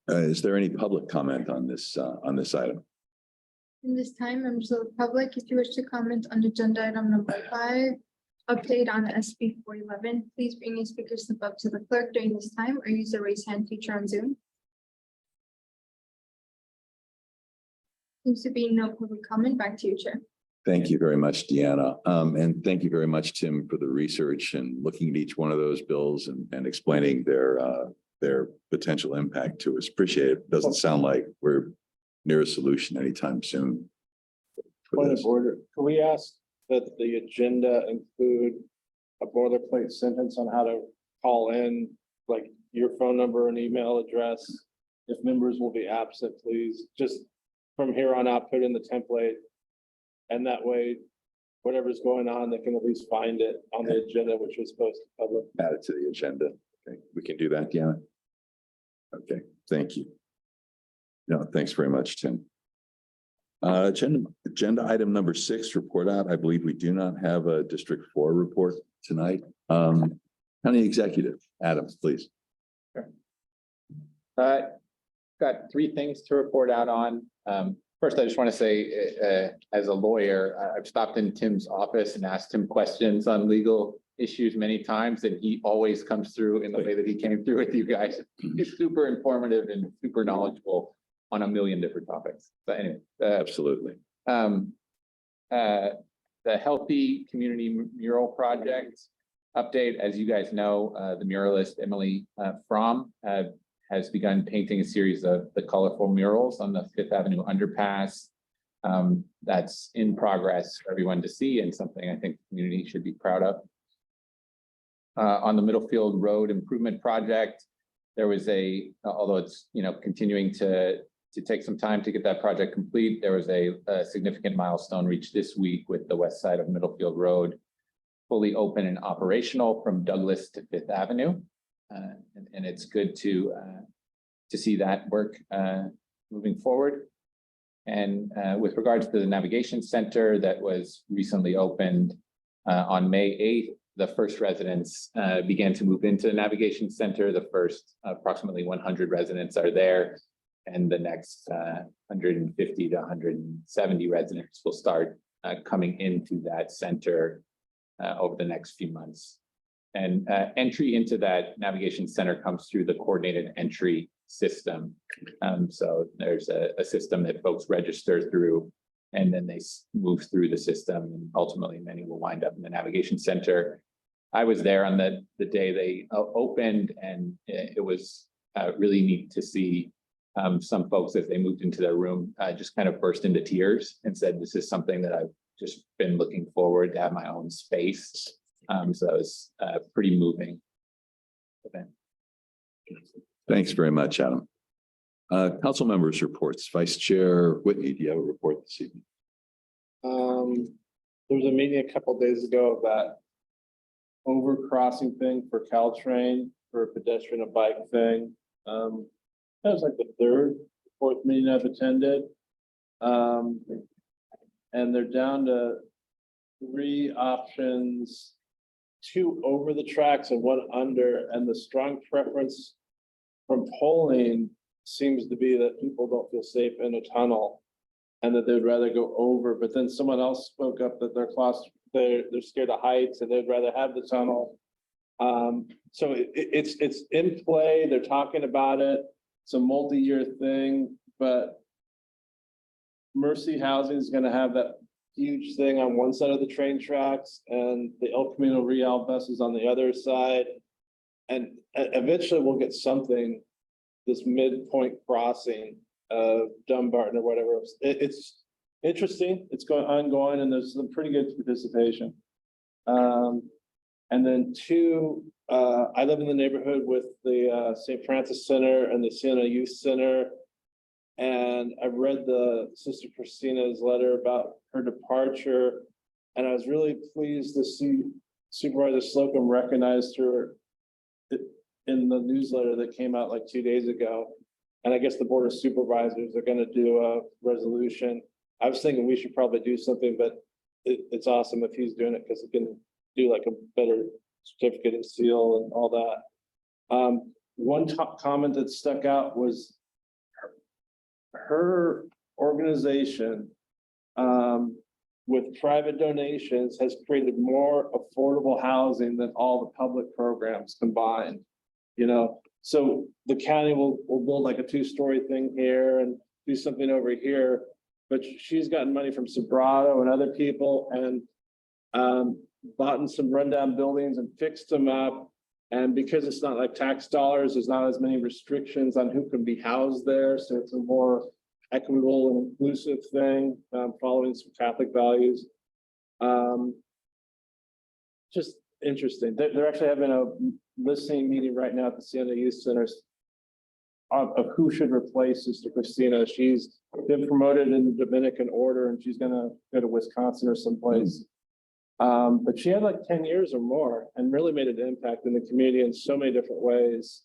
Is there any public comment on this item? In this time, members of the public, if you wish to comment on agenda item number 5, update on SB 411, please bring your speaker slip up to the clerk during this time or use the raise hand feature on Zoom. Seems to be no public comment. Back to you, Chair. Thank you very much, Deanna. And thank you very much, Tim, for the research and looking at each one of those bills and explaining their potential impact to us. Appreciate it. Doesn't sound like we're near a solution anytime soon. for Point of this. order, can we ask that the agenda include a boilerplate sentence on how to call in, like your phone number and email address? If members will be absent, please, just from here on out, put in the template. And that way, whatever's going on, they can at least find it on the agenda, which was posted public. Add it to the agenda. Okay, we can do that, Deanna. Okay, thank you. No, thanks very much, Tim. Agenda item number 6, report out. I believe we do not have a District 4 report tonight. County Executive, Adam, please. Got 3 things to report out on. First, I just want to say, as a lawyer, I've stopped in Tim's office and asked him questions on legal issues many times, and he always comes through in the way that he came through with you guys. He's super informative and super knowledgeable on a million different topics. But anyway, Absolutely. the Healthy Community Mural Project update. As you guys know, the muralist Emily Fromm has begun painting a series of the colorful murals on the Fifth Avenue underpass. That's in progress for everyone to see, and something I think the community should be proud of. On the Middlefield Road Improvement Project, there was although it's continuing to take some time to get that project complete, there was a significant milestone reached this week with the west side of Middlefield Road fully open and operational from Douglas to Fifth Avenue. And it's good to see that work moving forward. And with regards to the Navigation Center that was recently opened on May 8th, the first residents began to move into the Navigation Center. The first approximately 100 residents are there, and the next 150 to 170 residents will start coming into that center over the next few months. And entry into that Navigation Center comes through the coordinated entry system. So there's a system that folks register through, and then they move through the system, and ultimately many will wind up in the Navigation Center. I was there on the day they opened, and it was really neat to see some folks, as they moved into their room, just kind of burst into tears and said, "This is something that I've just been looking forward to have my own space." So it was a pretty moving event. Thanks very much, Adam. Council members' reports. Vice Chair Whitney, do you have a report this evening? There was a meeting a couple days ago of that overcrossing thing for Caltrain for a pedestrian and bike thing. That was like the 3rd, 4th meeting I've attended. And they're down to 3 options, 2 over the tracks and 1 under, and the strong preference from polling seems to be that people don't feel safe in a tunnel and that they'd rather go over. But then someone else spoke up that they're scared of heights and they'd rather have the tunnel. So it's in play. They're talking about it. It's a multi-year thing, but Mercy Housing is going to have that huge thing on one side of the train tracks, and the El Camino Real buses on the other side. And eventually we'll get something, this midpoint crossing of Dumbarton or whatever. It's interesting. It's ongoing, and there's some pretty good participation. And then 2, I live in the neighborhood with the St. Francis Center and the Siena Youth Center. And I read the Sister Christina's letter about her departure, and I was really pleased to see Supervisor Slocum recognized her in the newsletter that came out like 2 days ago. And I guess the Board of Supervisors are going to do a resolution. I was thinking we should probably do something, but it's awesome if he's doing it, because he can do like a better certificate and seal and all that. One comment that stuck out was her organization with private donations has created more affordable housing than all the public programs combined. So the county will build like a 2-story thing here and do something over here, but she's gotten money from Sobrato and other people and bought in some rundown buildings and fixed them up. And because it's not like tax dollars, there's not as many restrictions on who can be housed there. So it's a more equitable and inclusive thing, following some Catholic values. Just interesting. They're actually having a listening meeting right now at the Siena Youth Centers of who should replace Sister Christina. She's been promoted in the Dominican order and she's gonna go to Wisconsin or someplace. But she had like 10 years or more and really made an impact in the community in so many different ways.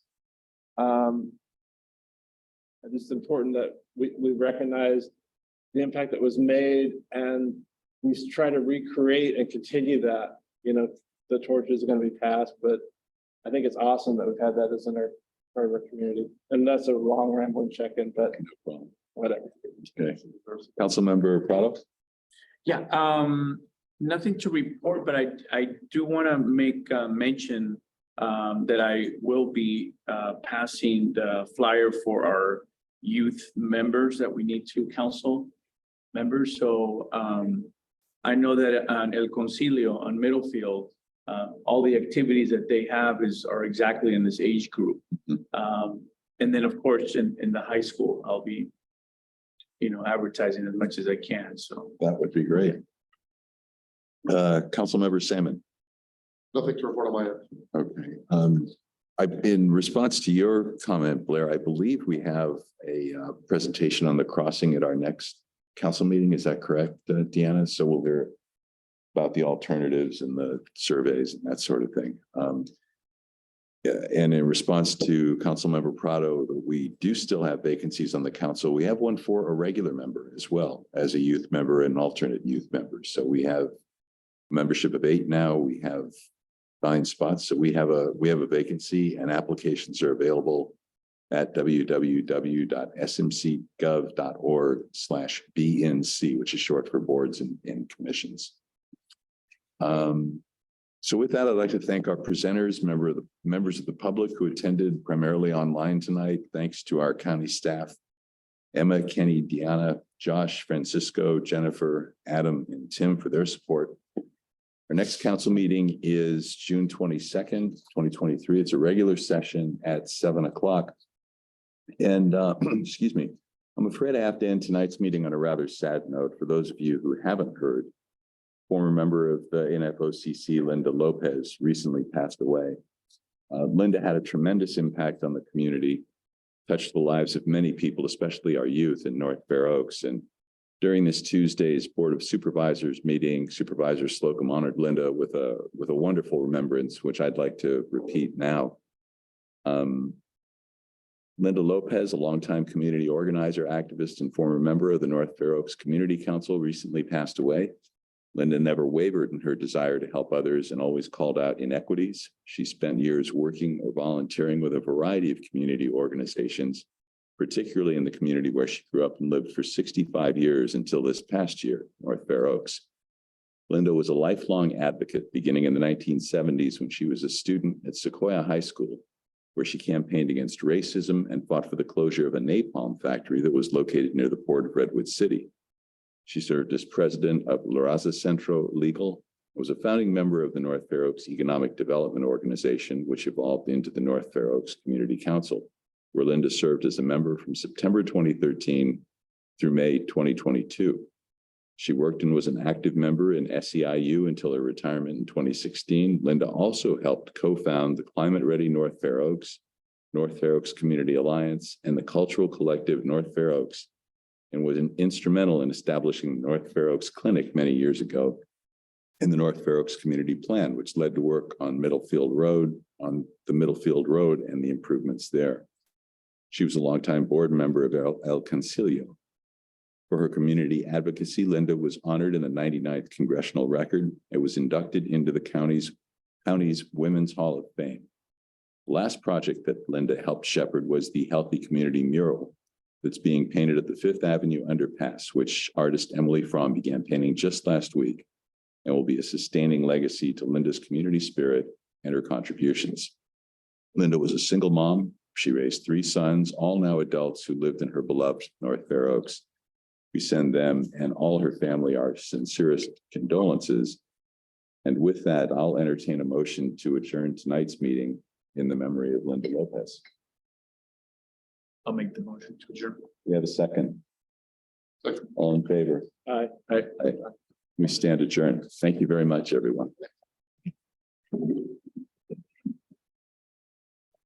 It's important that we recognize the impact that was made and we try to recreate and continue that. You know, the torch is going to be passed, but I think it's awesome that we've had that as in our part of our community. And that's a long rambling check-in, but whatever. Okay. Councilmember Prado? Yeah, nothing to report, but I do want to make mention that I will be passing the flyer for our youth members that we need to council members. So I know that on El Concilio on Middlefield, all the activities that they have are exactly in this age group. And then of course in the high school, I'll be, advertising as much as I can. So That would be great. Councilmember Salmon. Nothing to report on my end. Okay. In response to your comment, Blair, I believe we have a presentation on the crossing at our next council meeting. Is that correct, Deanna? So we'll hear about the alternatives and the surveys and that sort of thing. Yeah, and in response to Councilmember Prado, we do still have vacancies on the council. We have one for a regular member as well as a youth member and alternate youth members. So we have membership of 8 now. We have 9 spots. So we have a vacancy and applications are available at www.smcgov.org/BNC, which is short for boards and commissions. So with that, I'd like to thank our presenters, members of the public who attended primarily online tonight. Thanks to our county staff, Emma, Kenny, Deanna, Josh, Francisco, Jennifer, Adam, and Tim for their support. Our next council meeting is June 22nd, 2023. It's a regular session at 7 o'clock. And excuse me, I'm afraid I have to end tonight's meeting on a rather sad note. For those of you who haven't heard, former member of the NFOCC, Linda Lopez, recently passed away. Linda had a tremendous impact on the community, touched the lives of many people, especially our youth in North Fair Oaks. And during this Tuesday's Board of Supervisors meeting, Supervisor Slocum honored Linda with a wonderful remembrance, which I'd like to repeat now. Linda Lopez, a longtime community organizer, activist, and former member of the North Fair Oaks Community Council, recently passed away. Linda never wavered in her desire to help others and always called out inequities. She spent years working or volunteering with a variety of community organizations, particularly in the community where she grew up and lived for 65 years until this past year, North Fair Oaks. Linda was a lifelong advocate beginning in the 1970s when she was a student at Sequoia High School, where she campaigned against racism and fought for the closure of a napalm factory that was located near the port of Redwood City. She served as president of La Raza Centro Legal, was a founding member of the North Fair Oaks Economic Development Organization, which evolved into the North Fair Oaks Community Council, where Linda served as a member from September 2013 through May 2022. She worked and was an active member in SEIU until her retirement in 2016. Linda also helped co-found the Climate Ready North Fair Oaks Community Alliance, and the cultural collective North Fair Oaks, and was instrumental in establishing the North Fair Oaks Clinic many years ago, and the North Fair Oaks Community Plan, which led to work on the Middlefield Road and the improvements there. She was a longtime board member of El Concilio. For her community advocacy, Linda was honored in the 99th Congressional Record and was inducted into the county's Women's Hall of Fame. The last project that Linda helped shepherd was the Healthy Community mural that's being painted at the Fifth Avenue underpass, which artist Emily Fromm began painting just last week, and will be a sustaining legacy to Linda's community spirit and her contributions. Linda was a single mom. She raised 3 sons, all now adults, who lived in her beloved North Fair Oaks. We send them and all her family our sincerest condolences. And with that, I'll entertain a motion to adjourn tonight's meeting in the memory of Linda Lopez. I'll make the motion to adjourn. We have a second. All in favor? Aye. We stand adjourned. Thank you very much, everyone.